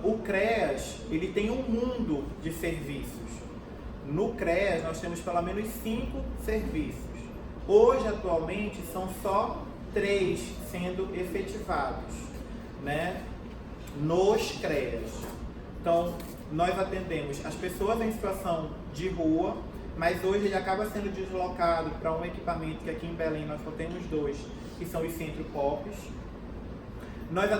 o CREAS ele tem um mundo de serviços. No CREAS nós temos pelo menos 5 serviços. Hoje, atualmente, são só 3 sendo efetivados, né, nos CREAS. Então, nós atendemos as pessoas em situação de rua, mas hoje ele acaba sendo deslocado para um equipamento que aqui em Belém nós só temos 2, que são os centro-POPs. Nós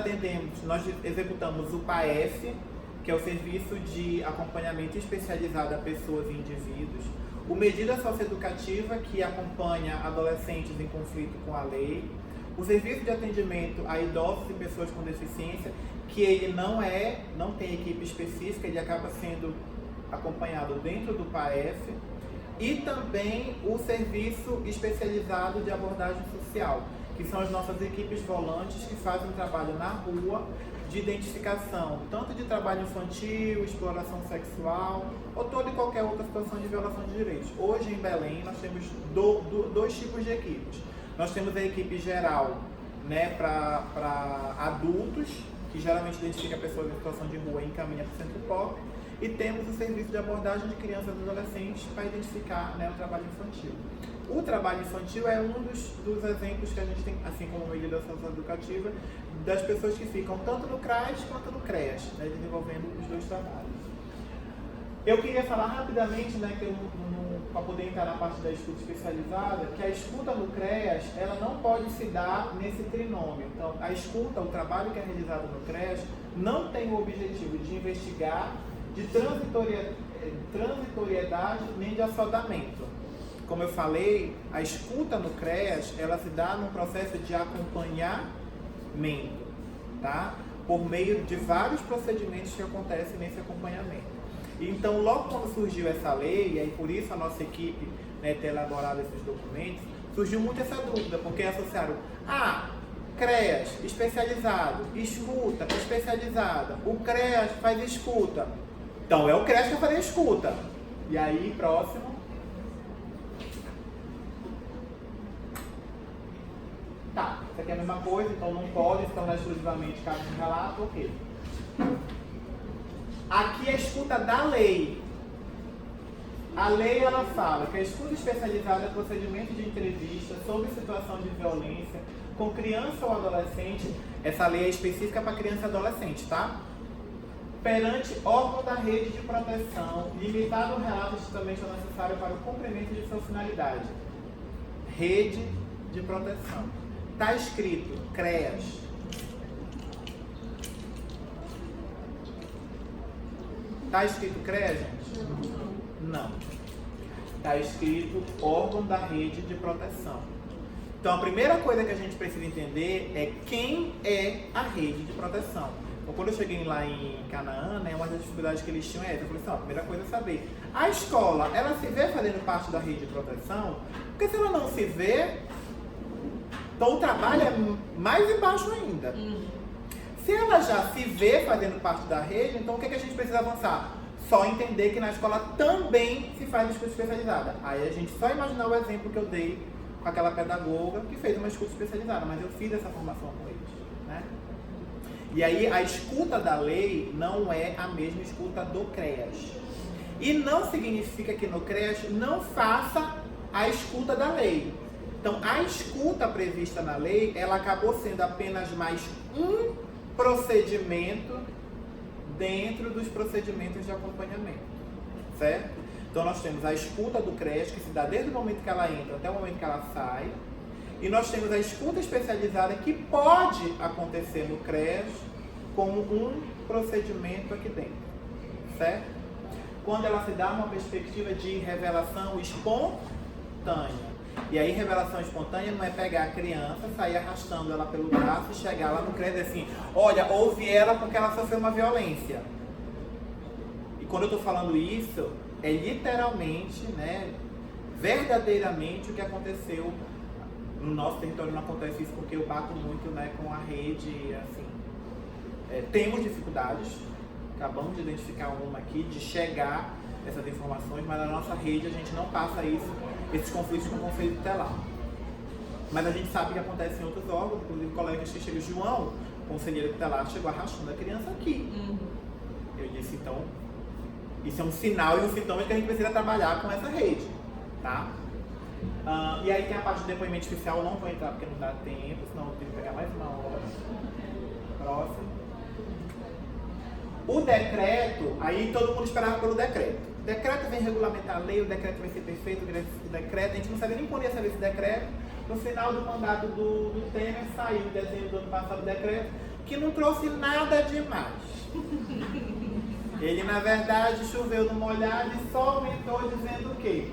executamos o PAEF, que é o Serviço de Acompanhamento Especializado a Pessoas e Indivíduos. O Medida Socioeducativa, que acompanha adolescentes em conflito com a lei. O Serviço de Atendimento a Idosos e Pessoas com Deficiência, que ele não tem equipe específica, ele acaba sendo acompanhado dentro do PAEF. E também o Serviço Especializado de Abordagem Social, que são as nossas equipes volantes que fazem trabalho na rua de identificação, tanto de trabalho infantil, exploração sexual ou toda e qualquer outra situação de violação de direitos. Hoje em Belém nós temos 2 tipos de equipes. Nós temos a equipe geral, né, para adultos, que geralmente identifica pessoas em situação de rua e encaminha para o centro-POP, e temos o serviço de abordagem de crianças e adolescentes para identificar, né, o trabalho infantil. O trabalho infantil é um dos exemplos que a gente tem, assim como a medida socioeducativa, das pessoas que ficam tanto no CRAS quanto no CREAS, né, desenvolvendo os 2 trabalhos. Eu queria falar rapidamente, né, para poder entrar na parte da escuta especializada, que a escuta no CREAS, ela não pode se dar nesse trinômio. Então, a escuta, o trabalho que é realizado no CREAS, não tem o objetivo de investigar, de transitoriedade nem de assodamento. Como eu falei, a escuta no CREAS, ela se dá num processo de acompanhamento, tá? Por meio de vários procedimentos que acontecem nesse acompanhamento. Então, logo quando surgiu essa lei, e aí por isso a nossa equipe, né, ter elaborado esses documentos, surgiu muito essa dúvida, porque associaram, CREAS especializado, escuta especializada, o CREAS faz escuta, então é o CREAS que vai fazer escuta. E aí, próximo. Tá, isso aqui é a mesma coisa, então não pode se tornar exclusivamente caso de relato, ok. Aqui é a escuta da lei. A lei, ela fala que a escuta especializada é procedimento de entrevista sobre situação de violência com criança ou adolescente. Essa lei é específica para criança e adolescente, tá? Perante órgão da rede de proteção, limitado ao relato estritamente ao necessário para o cumprimento de sua finalidade. Rede de proteção. Está escrito CREAS. Está escrito CREAS, gente? Não. Está escrito órgão da rede de proteção. Então a primeira coisa que a gente precisa entender é quem é a rede de proteção. Então, quando eu cheguei lá em Canaã, né, uma das dificuldades que eles tinham é essa. Eu falei assim, a primeira coisa é saber. A escola, ela se vê fazendo parte da rede de proteção? Porque se ela não se vê, então o trabalho é mais embaixo ainda. Se ela já se vê fazendo parte da rede, então o que a gente precisa avançar? Só entender que na escola também se faz escuta especializada. Aí a gente só imaginar o exemplo que eu dei com aquela pedagoga que fez uma escuta especializada, mas eu fiz essa formação com eles, né? E aí a escuta da lei não é a mesma escuta do CREAS. E não significa que no CREAS não faça a escuta da lei. Então a escuta prevista na lei, ela acabou sendo apenas mais um procedimento dentro dos procedimentos de acompanhamento, certo? Então nós temos a escuta do CREAS, que se dá desde o momento que ela entra até o momento que ela sai, e nós temos a escuta especializada que pode acontecer no CREAS como um procedimento aqui dentro, certo? Quando ela se dá uma perspectiva de revelação espontânea. E aí, revelação espontânea não é pegar a criança, sair arrastando ela pelo braço e chegar lá no CREA e dizer assim, olha, ouve ela porque ela sofreu uma violência. E quando eu estou falando isso, é literalmente, né, verdadeiramente o que aconteceu no nosso território. Não acontece isso porque eu bato muito, né, com a rede, assim. Temos dificuldades, acabamos de identificar uma aqui, de chegar essas informações, mas na nossa rede a gente não passa isso, esses conflitos com o conselho tutelar. Mas a gente sabe que acontece em outros órgãos, inclusive colegas que chegam, João, conselheiro tutelar, chegou arrastando a criança aqui. Eu disse, então, isso é um sinal e um sintoma de que a gente precisa trabalhar com essa rede, tá? E aí tem a parte do depoimento especial, eu não vou entrar porque não dá tempo, senão eu tenho que pegar mais uma hora. Próximo. O decreto, aí todo mundo esperava pelo decreto. O decreto vem regulamentar a lei, o decreto vai ser perfeito, o decreto, a gente não sabia nem quando ia saber esse decreto. No final do mandato do Temer saiu em dezembro do ano passado o decreto, que não trouxe nada demais. Ele, na verdade, choveu no molhado e só aumentou dizendo o quê?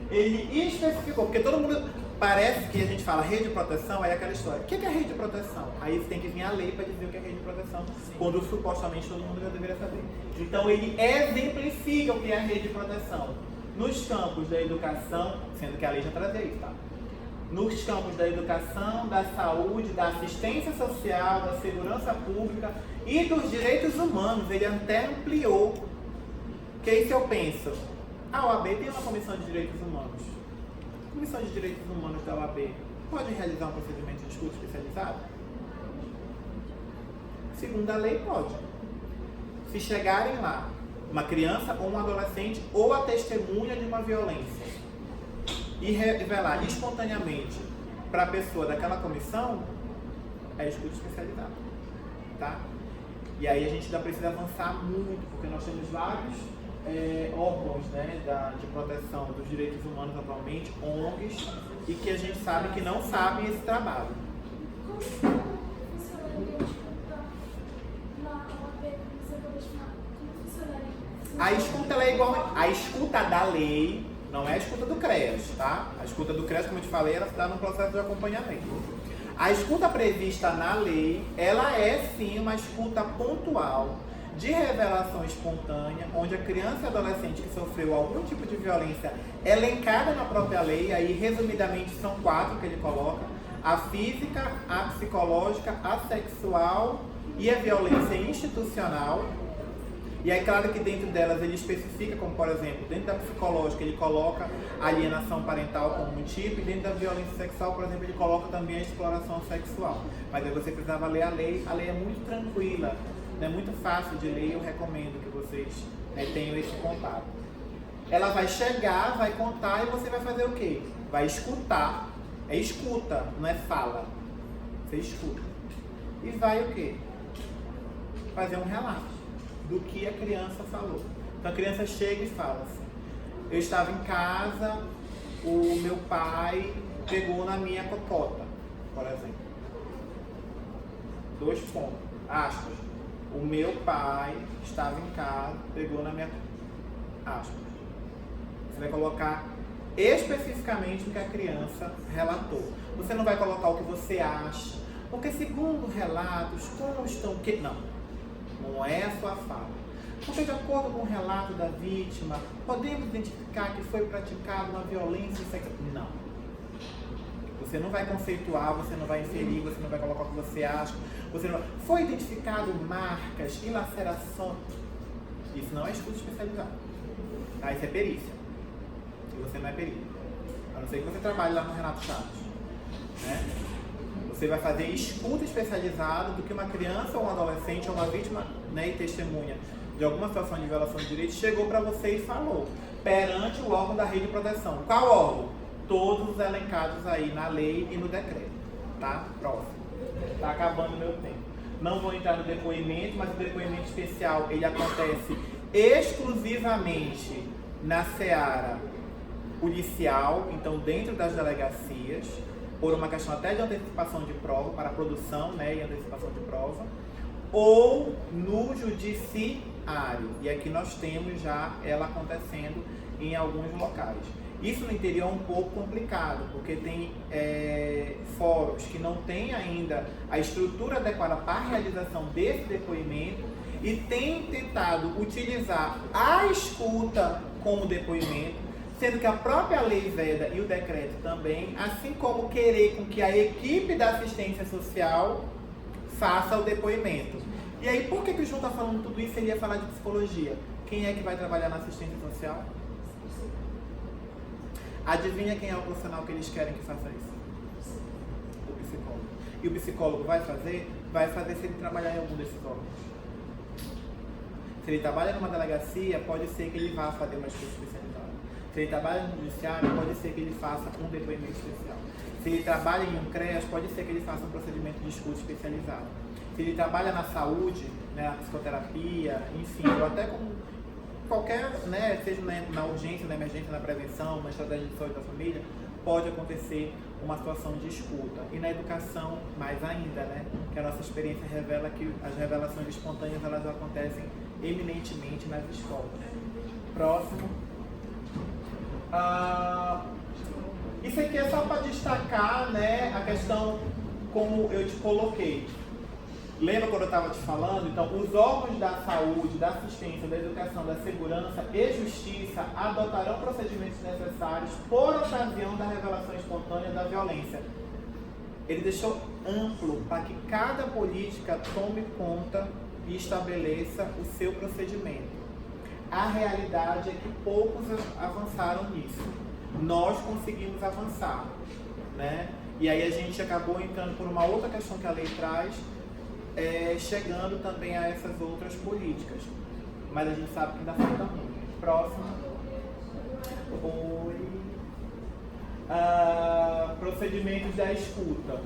Ele especificou, porque todo mundo... Parece que a gente fala rede de proteção, aí é aquela história. O que é rede de proteção? Aí tem que vir a lei para dizer o que é rede de proteção, quando supostamente todo mundo já deveria saber. Então ele exemplifica o que é a rede de proteção nos campos da educação, sendo que a lei já trazia isso, tá? Nos campos da educação, da saúde, da assistência social, da segurança pública e dos direitos humanos. Ele até ampliou. Que isso eu penso. A OAB tem uma comissão de direitos humanos. A Comissão de Direitos Humanos da OAB pode realizar um procedimento de escuta especializado? Segundo a lei, pode. Se chegarem lá uma criança ou um adolescente ou a testemunha de uma violência e revelar espontaneamente para a pessoa daquela comissão, é escuta especializada, tá? E aí a gente ainda precisa avançar muito, porque nós temos vários órgãos, né, de proteção dos direitos humanos atualmente, ONGs, e que a gente sabe que não sabem esse trabalho. A escuta ela é igual a escuta da lei, não é a escuta do CREAS, tá? A escuta do CREAS, como eu te falei, ela se dá no processo de acompanhamento. A escuta prevista na lei, ela é sim uma escuta pontual, de revelação espontânea, onde a criança e adolescente que sofreu algum tipo de violência elencada na própria lei, aí resumidamente são 4 que ele coloca: a física, a psicológica, a sexual e a violência institucional. E aí, claro que dentro delas ele especifica, como por exemplo, dentro da psicológica ele coloca a alienação parental como um tipo, e dentro da violência sexual, por exemplo, ele coloca também a exploração sexual. Mas aí você precisava ler a lei é muito tranquila. É muito fácil de ler, eu recomendo que vocês tenham esse contato. Ela vai chegar, vai contar e você vai fazer o quê? Vai escutar. É escuta, não é fala. Você escuta. E vai o quê? Fazer um relato do que a criança falou. Então a criança chega e fala assim: eu estava em casa, o meu pai pegou na minha cocota, por exemplo. 2 pontos, aspas. O meu pai estava em casa, pegou na minha... aspas. Você vai colocar especificamente o que a criança relatou. Você não vai colocar o que você acha, porque segundo relatos constam que... Não é a sua fala. Porque de acordo com o relato da vítima, podemos identificar que foi praticada uma violência sexual. Não. Você não vai conceituar, você não vai inferir, você não vai colocar o que você acha. Você não... Foi identificado marcas e lacerações. Isso não é estudo especializado. Tá? Isso é perícia. E você não é perito. A não ser que você trabalhe lá no Renato Chaves. Né? Você vai fazer escuta especializada do que uma criança ou um adolescente ou uma vítima, né, e testemunha de alguma situação de violação de direitos chegou para você e falou perante o órgão da rede de proteção. Qual órgão? Todos os elencados aí na lei e no decreto. Tá? Próximo. Tá acabando o meu tempo. Não vou entrar no depoimento, mas o depoimento especial ele acontece exclusivamente na seara policial, então dentro das delegacias, por uma questão até de antecipação de prova, para produção, né, e antecipação de prova, ou no judiciário. área. E aqui nós temos já ela acontecendo em alguns locais. Isso no interior é um pouco complicado, porque tem fóruns que não têm ainda a estrutura adequada para a realização desse depoimento e tem tentado utilizar a escuta como depoimento, sendo que a própria lei veda e o decreto também, assim como querer com que a equipe da assistência social faça o depoimento. E aí, por que o João está falando tudo isso? Ele ia falar de psicologia. Quem é que vai trabalhar na assistência social? Adivinha quem é o profissional que eles querem que faça isso? O psicólogo. E o psicólogo vai fazer? Vai fazer se ele trabalhar em algum desses órgãos. Se ele trabalha numa delegacia, pode ser que ele vá fazer uma escuta especializada. Se ele trabalha no judiciário, pode ser que ele faça um depoimento especial. Se ele trabalha em um CREAS, pode ser que ele faça um procedimento de escuta especializado. Se ele trabalha na saúde, né, na psicoterapia, enfim, ou até como qualquer, né, seja na urgência, na emergência, na prevenção, na estratégia de saúde da família, pode acontecer uma situação de escuta. E na educação, mais ainda, né, que a nossa experiência revela que as revelações espontâneas elas acontecem eminentemente nas escolas. Próximo. Isso aqui é só para destacar, né, a questão como eu te coloquei. Lembra quando eu estava te falando? Então, os órgãos da saúde, da assistência, da educação, da segurança e justiça adotarão procedimentos necessários por ocasião da revelação espontânea da violência. Ele deixou amplo para que cada política tome conta e estabeleça o seu procedimento. A realidade é que poucos avançaram nisso. Nós conseguimos avançar, né? E aí a gente acabou entrando por uma outra questão que a lei traz, chegando também a essas outras políticas. Mas a gente sabe que ainda falta muito. Próximo. Procedimentos da escuta.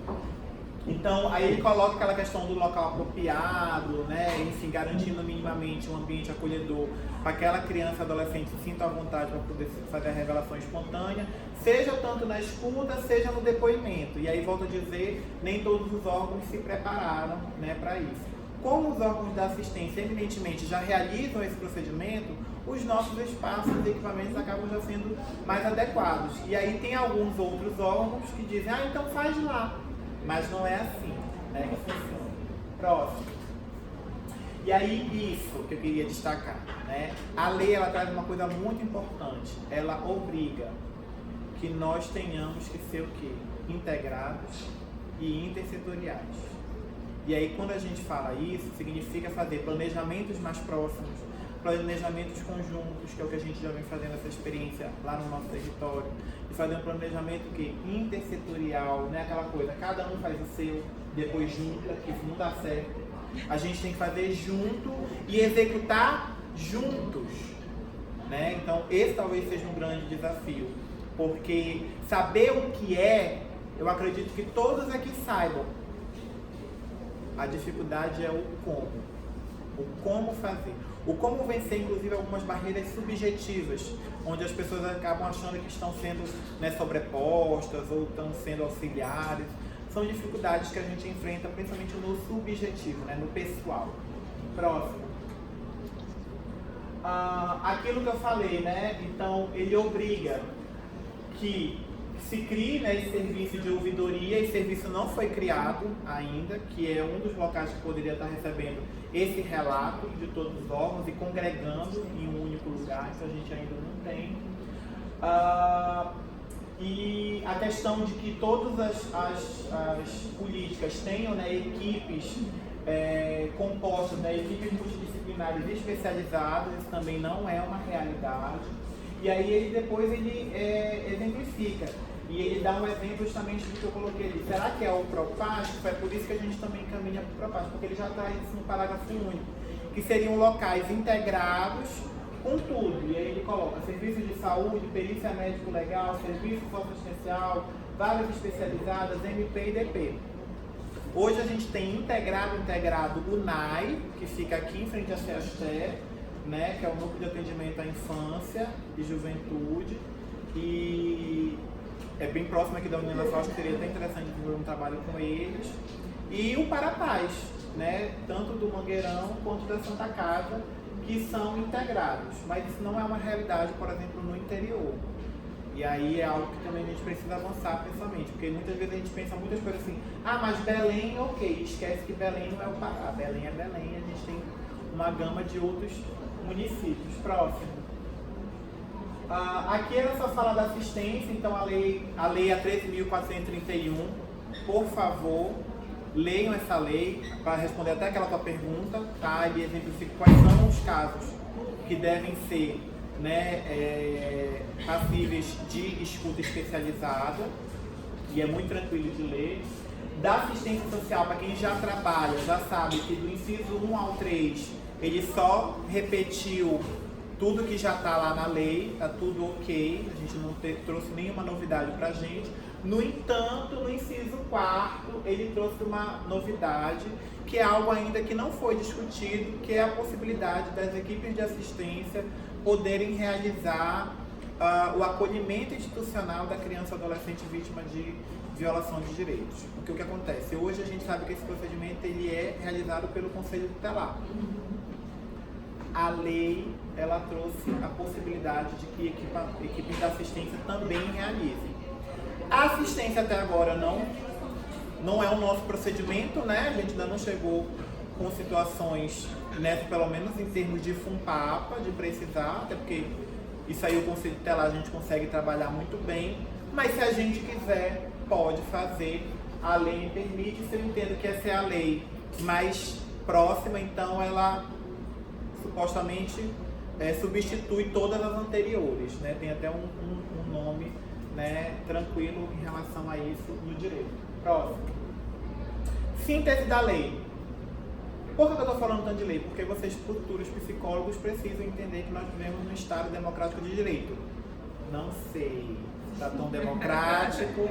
Então, aí ele coloca aquela questão do local apropriado, né? Enfim, garantindo minimamente um ambiente acolhedor para aquela criança e adolescente se sinta à vontade para poder fazer a revelação espontânea, seja tanto na escuta, seja no depoimento. E aí, volto a dizer, nem todos os órgãos se prepararam, né, para isso. Como os órgãos da assistência, eminentemente, já realizam esse procedimento, os nossos espaços e equipamentos acabam já sendo mais adequados. E aí tem alguns outros órgãos que dizem, então faz lá. Mas não é assim, né, que funciona. Próximo. E aí, isso que eu queria destacar, né? A lei, ela traz uma coisa muito importante. Ela obriga que nós tenhamos que ser o quê? Integrados e intersetoriais. E aí, quando a gente fala isso, significa fazer planejamentos mais próximos, planejamentos conjuntos, que é o que a gente já vem fazendo essa experiência lá no nosso território, e fazer um planejamento que intersetorial, né? Aquela coisa, cada um faz o seu, depois junta, que isso não dá certo. A gente tem que fazer junto e executar juntos, né? Então esse talvez seja um grande desafio, porque saber o que eu acredito que todos aqui saibam. A dificuldade é o como fazer. O como vencer, inclusive, algumas barreiras subjetivas, onde as pessoas acabam achando que estão sendo, né, sobrepostas ou estão sendo auxiliares. São dificuldades que a gente enfrenta, principalmente no subjetivo, né, no pessoal. Próximo. Aquilo que eu falei, né? Então, ele obriga que se crie, né, esse serviço de ouvidoria. Esse serviço não foi criado ainda, que é um dos locais que poderia estar recebendo esse relato de todos os órgãos e congregando em um único lugar, isso a gente ainda não tem. E a questão de que todas as políticas tenham, né, equipes compostas, né, equipes multidisciplinares especializadas, isso também não é uma realidade. E aí ele depois exemplifica. E ele dá um exemplo justamente do que eu coloquei ali. Será que é o propástico? É por isso que a gente também caminha para o propástico, porque ele já traz isso no parágrafo único, que seriam locais integrados com tudo. E aí ele coloca serviço de saúde, perícia médico-legal, serviço socioassistencial, vagas especializadas, MP e DP. Hoje a gente tem integrado o NAI, que fica aqui em frente à CEASTE, né, que é o Núcleo de Atendimento à Infância e Juventude, e é bem próximo aqui da União Nacional, acho que seria até interessante desenvolver um trabalho com eles. E o Parapaz, né, tanto do Mangueirão quanto da Santa Casa, que são integrados, mas isso não é uma realidade, por exemplo, no interior. E aí é algo que também a gente precisa avançar principalmente, porque muitas vezes a gente pensa muitas coisas assim, mas Belém, ok, esquece que Belém não é o Pará, Belém é Belém, a gente tem uma gama de outros municípios próximos. Aqui era só falar da assistência, então a lei é 13.431, por favor, leiam essa lei para responder até aquela tua pergunta, tá? Ele exemplifica quais são os casos que devem ser, né, passíveis de escuta especializada, e é muito tranquilo de ler. Da assistência social, para quem já trabalha, já sabe que do inciso 1 ao 3, ele só repetiu tudo que já está lá na lei, tá tudo ok, a gente não trouxe nenhuma novidade para a gente. No entanto, no inciso 4, ele trouxe uma novidade, que é algo ainda que não foi discutido, que é a possibilidade das equipes de assistência poderem realizar o acolhimento institucional da criança ou adolescente vítima de violação de direitos. Porque o que acontece? Hoje a gente sabe que esse procedimento ele é realizado pelo Conselho Tutelar. A lei, ela trouxe a possibilidade de que equipes de assistência também realizem. A assistência até agora não é o nosso procedimento, né? A gente ainda não chegou com situações, né, pelo menos em termos de FUNPAPA, de precisar, até porque isso aí o Conselho Tutelar a gente consegue trabalhar muito bem, mas se a gente quiser, pode fazer, a lei me permite. Se eu entendo que essa é a lei mais próxima, então ela supostamente substitui todas as anteriores, né? Tem até um nome, né, tranquilo em relação a isso no direito. Próximo. Síntese da lei. Por que eu estou falando tanto de lei? Porque vocês, futuros psicólogos, precisam entender que nós vivemos num Estado democrático de direito. Não sei se está tão democrático,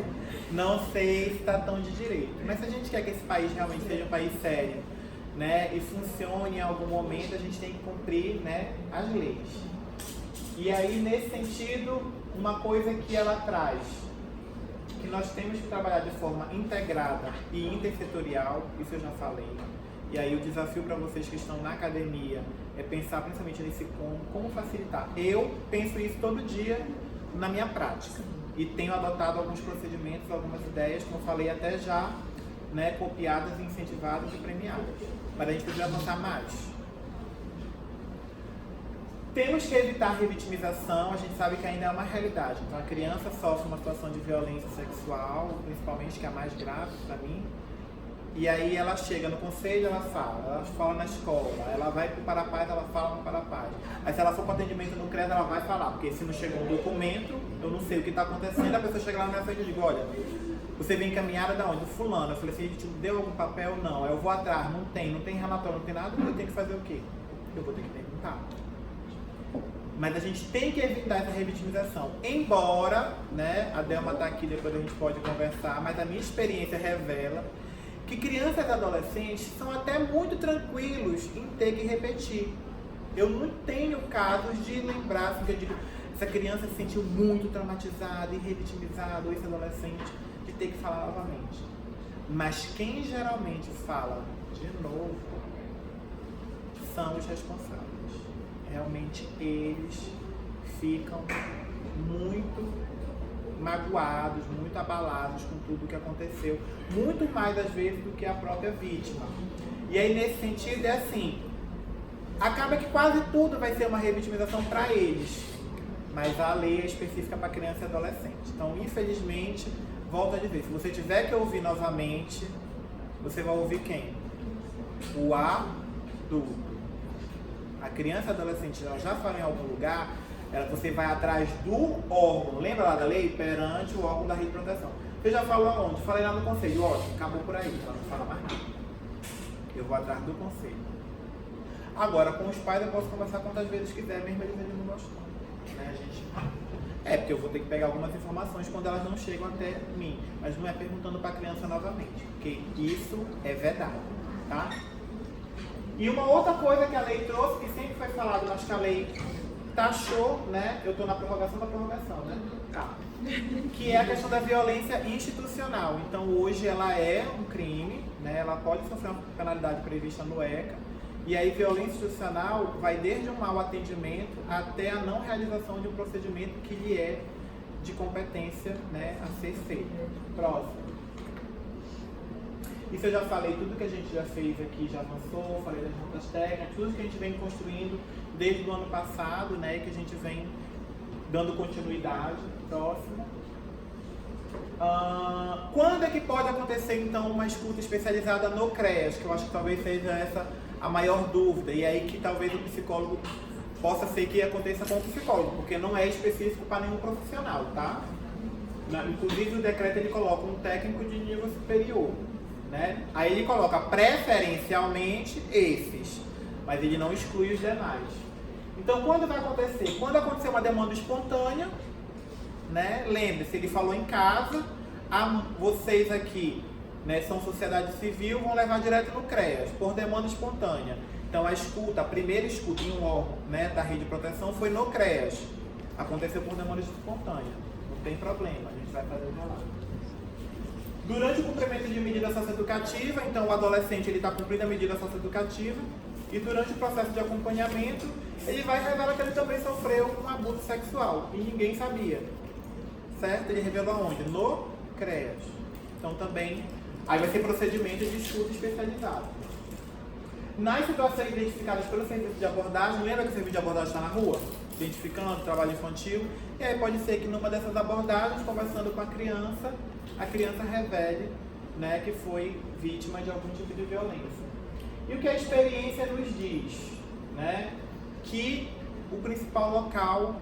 não sei se está tão de direito. Mas se a gente quer que esse país realmente seja um país sério, né, e funcione em algum momento, a gente tem que cumprir, né, as leis. E aí, nesse sentido, uma coisa que ela traz, que nós temos que trabalhar de forma integrada e intersetorial, isso eu já falei. E aí o desafio para vocês que estão na academia é pensar principalmente nesse como facilitar. Eu penso isso todo dia na minha prática e tenho adotado alguns procedimentos, algumas ideias, como eu falei, até já, né, copiadas, incentivadas e premiadas. Mas a gente precisa avançar mais. Temos que evitar a revitimização, a gente sabe que ainda é uma realidade. Então a criança sofre uma situação de violência sexual, principalmente, que é a mais grave para mim. E aí ela chega no conselho, ela fala na escola, ela vai para o Parapaz, ela fala no Parapaz. Aí se ela for para atendimento no CREAS, ela vai falar, porque se não chegou um documento, eu não sei o que está acontecendo, a pessoa chega lá na minha frente e diz, olha, você vem encaminhada da onde? Do fulano. Eu falei assim, a gente deu algum papel? Não. Eu vou atrás, não tem relatório, não tem nada, eu tenho que fazer o quê? Eu vou ter que perguntar. Mas a gente tem que evitar essa revitimização. Embora, né, a Delma está aqui, depois a gente pode conversar, mas a minha experiência revela que crianças e adolescentes são até muito tranquilos em ter que repetir. Eu não tenho casos de lembrar, assim, que eu digo, essa criança se sentiu muito traumatizada e revitimizada, ou esse adolescente, de ter que falar novamente. Mas quem geralmente fala de novo são os responsáveis. Realmente eles ficam muito magoados, muito abalados com tudo que aconteceu, muito mais às vezes do que a própria vítima. E aí nesse sentido é assim, acaba que quase tudo vai ser uma revitimização para eles, mas a lei é específica para criança e adolescente. Então, infelizmente, volto a dizer, se você tiver que ouvir novamente, você vai ouvir quem? O adulto. A criança e adolescente, ela já fala em algum lugar, você vai atrás do órgão, lembra lá da lei? Perante o órgão da rede de proteção. Você já falou aonde? Falei lá no conselho, ótimo, acabou por aí, então não fala mais nada. Eu vou atrás do conselho. Agora, com os pais eu posso conversar quantas vezes quiser, mesmo eles não gostando. Né, gente? Porque eu vou ter que pegar algumas informações quando elas não chegam até mim. Mas não é perguntando para a criança novamente, porque isso é vedado, tá? E uma outra coisa que a lei trouxe, que sempre foi falado, acho que a lei taxou, né? Eu estou na prorrogação da prorrogação, né? Tá. Que é a questão da violência institucional. Então hoje ela é um crime, né? Ela pode sofrer uma penalidade prevista no ECA. E aí, violência institucional vai desde um mau atendimento até a não realização de um procedimento que lhe é de competência, né, a ser feito. Próximo. Isso eu já falei, tudo que a gente já fez aqui já avançou, falei das juntas técnicas, tudo que a gente vem construindo desde o ano passado, né, que a gente vem dando continuidade. Próximo. Quando é que pode acontecer, então, uma escuta especializada no CREAS? Que eu acho que talvez seja essa a maior dúvida, e aí que talvez o psicólogo possa ser que aconteça com o psicólogo, porque não é específico para nenhum profissional, tá? Inclusive o decreto ele coloca um técnico de nível superior, né? Aí ele coloca preferencialmente esses, mas ele não exclui os demais. Então quando vai acontecer? Quando acontecer uma demanda espontânea, né? Lembre-se, ele falou em casa, vocês aqui, né, são sociedade civil, vão levar direto no CREAS, por demanda espontânea. Então a primeira escuta em um órgão, né, da rede de proteção foi no CREAS. Aconteceu por demanda espontânea. Não tem problema, a gente vai fazer o relato. Durante o cumprimento de medida socioeducativa, então o adolescente está cumprindo a medida socioeducativa, e durante o processo de acompanhamento, ele vai revelar que ele também sofreu um abuso sexual, e ninguém sabia. Certo? Ele revelou aonde? No CREAS. Então também, aí vai ser procedimento de escuta especializado. Nas situações identificadas pelo serviço de abordagem, lembra que o serviço de abordagem está na rua? Identificando trabalho infantil, e aí pode ser que numa dessas abordagens, conversando com a criança revele, né, que foi vítima de algum tipo de violência. E o que a experiência nos diz? Né? Que o principal local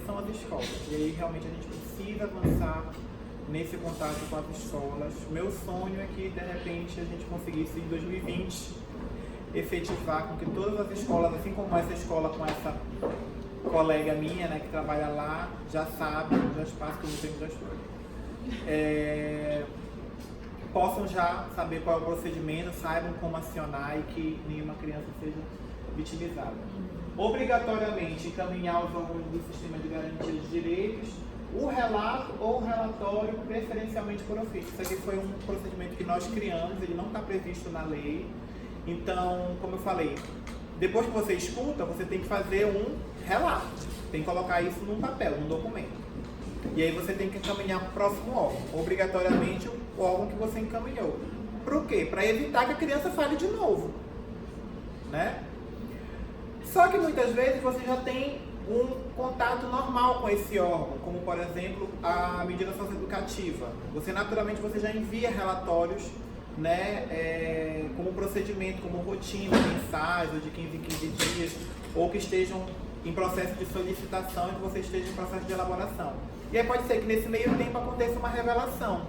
são as escolas. E aí realmente a gente precisa avançar nesse contato com as escolas. Meu sonho é que de repente a gente conseguisse em 2020 efetivar com que todas as escolas, assim como essa escola com essa colega minha, né, que trabalha lá, já sabe, já passa pelo tempo da escola, possam já saber qual é o procedimento, saibam como acionar e que nenhuma criança seja vitimizada. Obrigatoriamente encaminhar os órgãos do sistema de garantia de direitos o relato ou o relatório, preferencialmente por ofício. Isso aqui foi um procedimento que nós criamos, ele não está previsto na lei. Então, como eu falei, depois que você escuta, você tem que fazer um relato. Tem que colocar isso num papel, num documento. E aí você tem que encaminhar para o próximo órgão, obrigatoriamente o órgão que você encaminhou. Para o quê? Para evitar que a criança fale de novo, né? Só que muitas vezes você já tem um contato normal com esse órgão, como por exemplo a medida socioeducativa. Naturalmente você já envia relatórios, né, como procedimento, como rotina, mensais, ou de 15 em 15 dias, ou que estejam em processo de solicitação e que você esteja em processo de elaboração. E aí pode ser que nesse meio tempo aconteça uma revelação,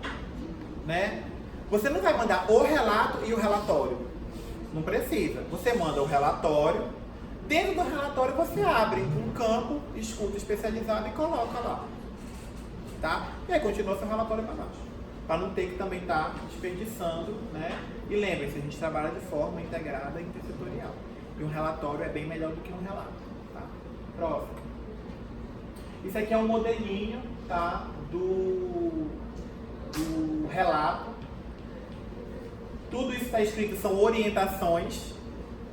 né? Você não vai mandar o relato e o relatório. Não precisa. Você manda o relatório. Dentro do relatório você abre um campo, escuta especializado e coloca lá. Tá? E aí continua seu relatório para baixo. Para não ter que também estar desperdiçando, né? E lembre-se, a gente trabalha de forma integrada e intersetorial. E um relatório é bem melhor do que um relato. Tá? Próximo. Isso aqui é um modelinho, tá? do relato. Tudo isso está escrito, são orientações,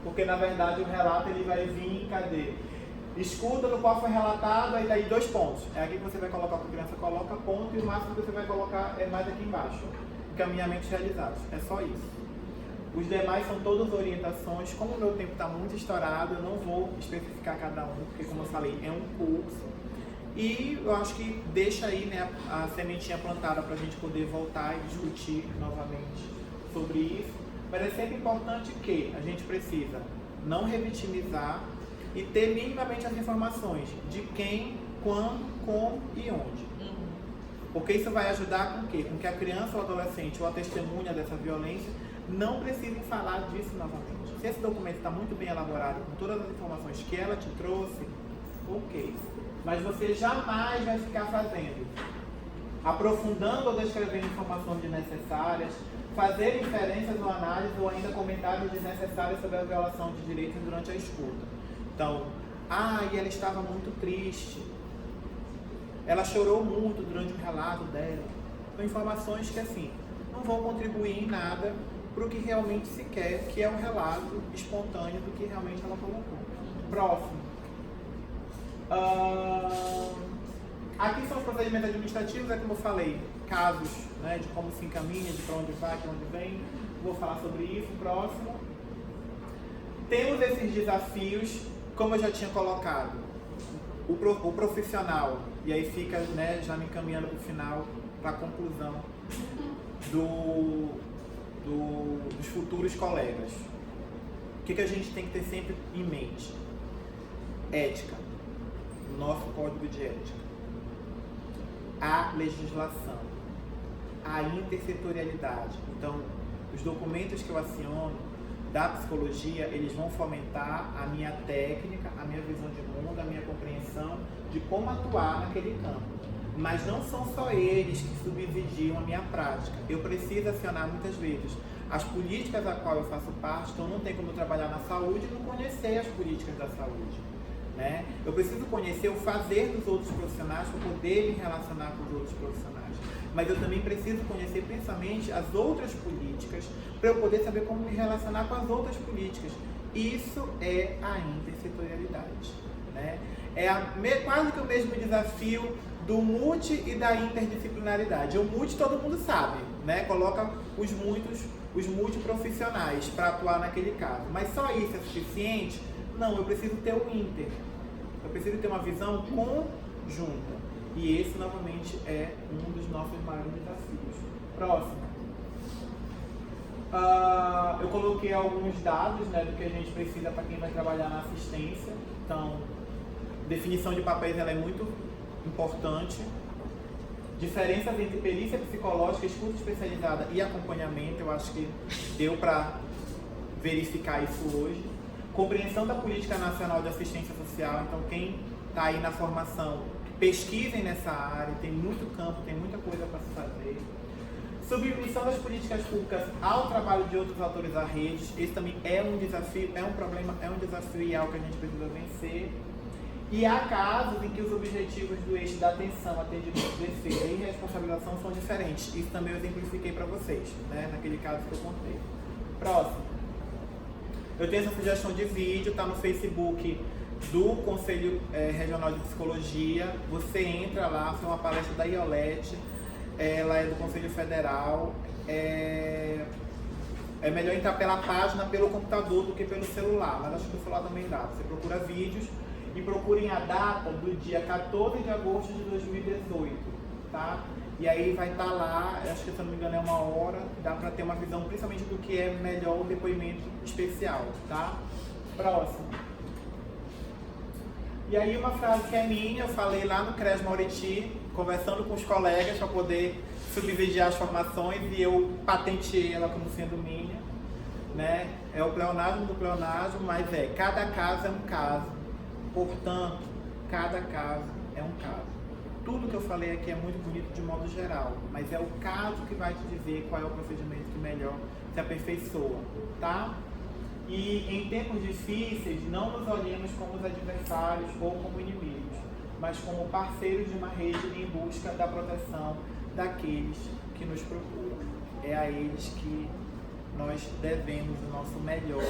porque na verdade o relato ele vai vir, cadê? Escuta no qual foi relatado, aí daí 2 pontos. É aqui que você vai colocar, a criança coloca ponto, e o máximo que você vai colocar é mais aqui embaixo. Encaminhamentos realizados. É só isso. Os demais são todas orientações. Como o meu tempo está muito estourado, eu não vou especificar cada um, porque como eu falei, é um curso. E eu acho que deixa aí, né, a sementinha plantada para a gente poder voltar e discutir novamente sobre isso. Mas é sempre importante que a gente precisa não revitimizar e ter minimamente as informações de quem, quando, como e onde. Porque isso vai ajudar com o quê? Com que a criança ou adolescente ou a testemunha dessa violência não precisem falar disso novamente. Se esse documento está muito bem elaborado, com todas as informações que ela te trouxe, ok. Mas você jamais vai ficar fazendo, aprofundando ou descrevendo informações desnecessárias, fazer inferências ou análises ou ainda comentários desnecessários sobre a violação de direitos durante a escuta. Então, e ela estava muito triste, ela chorou muito durante o relato dela. São informações que, assim, não vão contribuir em nada para o que realmente se quer, que é um relato espontâneo do que realmente ela colocou. Próximo. Aqui são os procedimentos administrativos, é como eu falei, casos, né, de como se encaminha, de para onde vai, para onde vem. Vou falar sobre isso. Próximo. Temos esses desafios, como eu já tinha colocado, o profissional, e aí fica, né, já me encaminhando para o final, para a conclusão dos futuros colegas. O que a gente tem que ter sempre em mente? Ética, o nosso código de ética, a legislação, a intersetorialidade. Então, os documentos que eu aciono da psicologia, eles vão fomentar a minha técnica, a minha visão de mundo, a minha compreensão de como atuar naquele campo. Mas não são só eles que subsidiam a minha prática. Eu preciso acionar muitas vezes as políticas a qual eu faço parte, então não tem como eu trabalhar na saúde e não conhecer as políticas da saúde, né? Eu preciso conhecer o fazer dos outros profissionais para poder me relacionar com os outros profissionais. Mas eu também preciso conhecer principalmente as outras políticas para eu poder saber como me relacionar com as outras políticas. Isso é a intersetorialidade, né? É quase que o mesmo desafio do multi e da interdisciplinaridade. O multi todo mundo sabe, né? Coloca os multiprofissionais para atuar naquele caso. Mas só isso é suficiente? Não, eu preciso ter o inter. Eu preciso ter uma visão conjunta. E esse, novamente, é um dos nossos maiores desafios. Próximo. Eu coloquei alguns dados, né, do que a gente precisa para quem vai trabalhar na assistência. Então, definição de papéis ela é muito importante. Diferenças entre perícia psicológica, escuta especializada e acompanhamento. Eu acho que deu para verificar isso hoje. Compreensão da política nacional de assistência social. Então, quem está aí na formação, pesquisem nessa área, tem muito campo, tem muita coisa para se fazer. Submissão das políticas públicas ao trabalho de outros atores à rede. Esse também é um desafio, é um problema, é um desafio e algo que a gente precisa vencer. E há casos em que os objetivos do eixo da atenção, atendimento, defesa e responsabilização são diferentes. Isso também eu exemplifiquei para vocês, né, naquele caso que eu contei. Próximo. Eu tenho essa sugestão de vídeo, está no Facebook do Conselho Regional de Psicologia. Você entra lá, foi uma palestra da Iolete, ela é do Conselho Federal. É melhor entrar pela página, pelo computador do que pelo celular, mas acho que o celular também dá. Você procura vídeos e procurem a data do dia 14 de agosto de 2018, tá? E aí vai estar lá, acho que se eu não me engano é 1 hora, dá para ter uma visão principalmente do que é melhor o depoimento especial, tá? Próximo. E aí uma frase que é minha, eu falei lá no CRES Mauriti, conversando com os colegas para poder subsidiar as formações, e eu patenteei ela como sendo minha, né? É o pleonasmo do pleonasmo, mas cada caso é um caso, portanto, cada caso é um caso. Tudo que eu falei aqui é muito bonito de modo geral, mas é o caso que vai te dizer qual é o procedimento que melhor se aperfeiçoa, tá? E em tempos difíceis, não nos olhemos como os adversários ou como inimigos, mas como parceiros de uma rede em busca da proteção daqueles que nos procuram. É a eles que nós devemos o nosso melhor,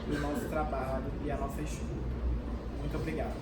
o nosso trabalho e a nossa escuta. Muito obrigado.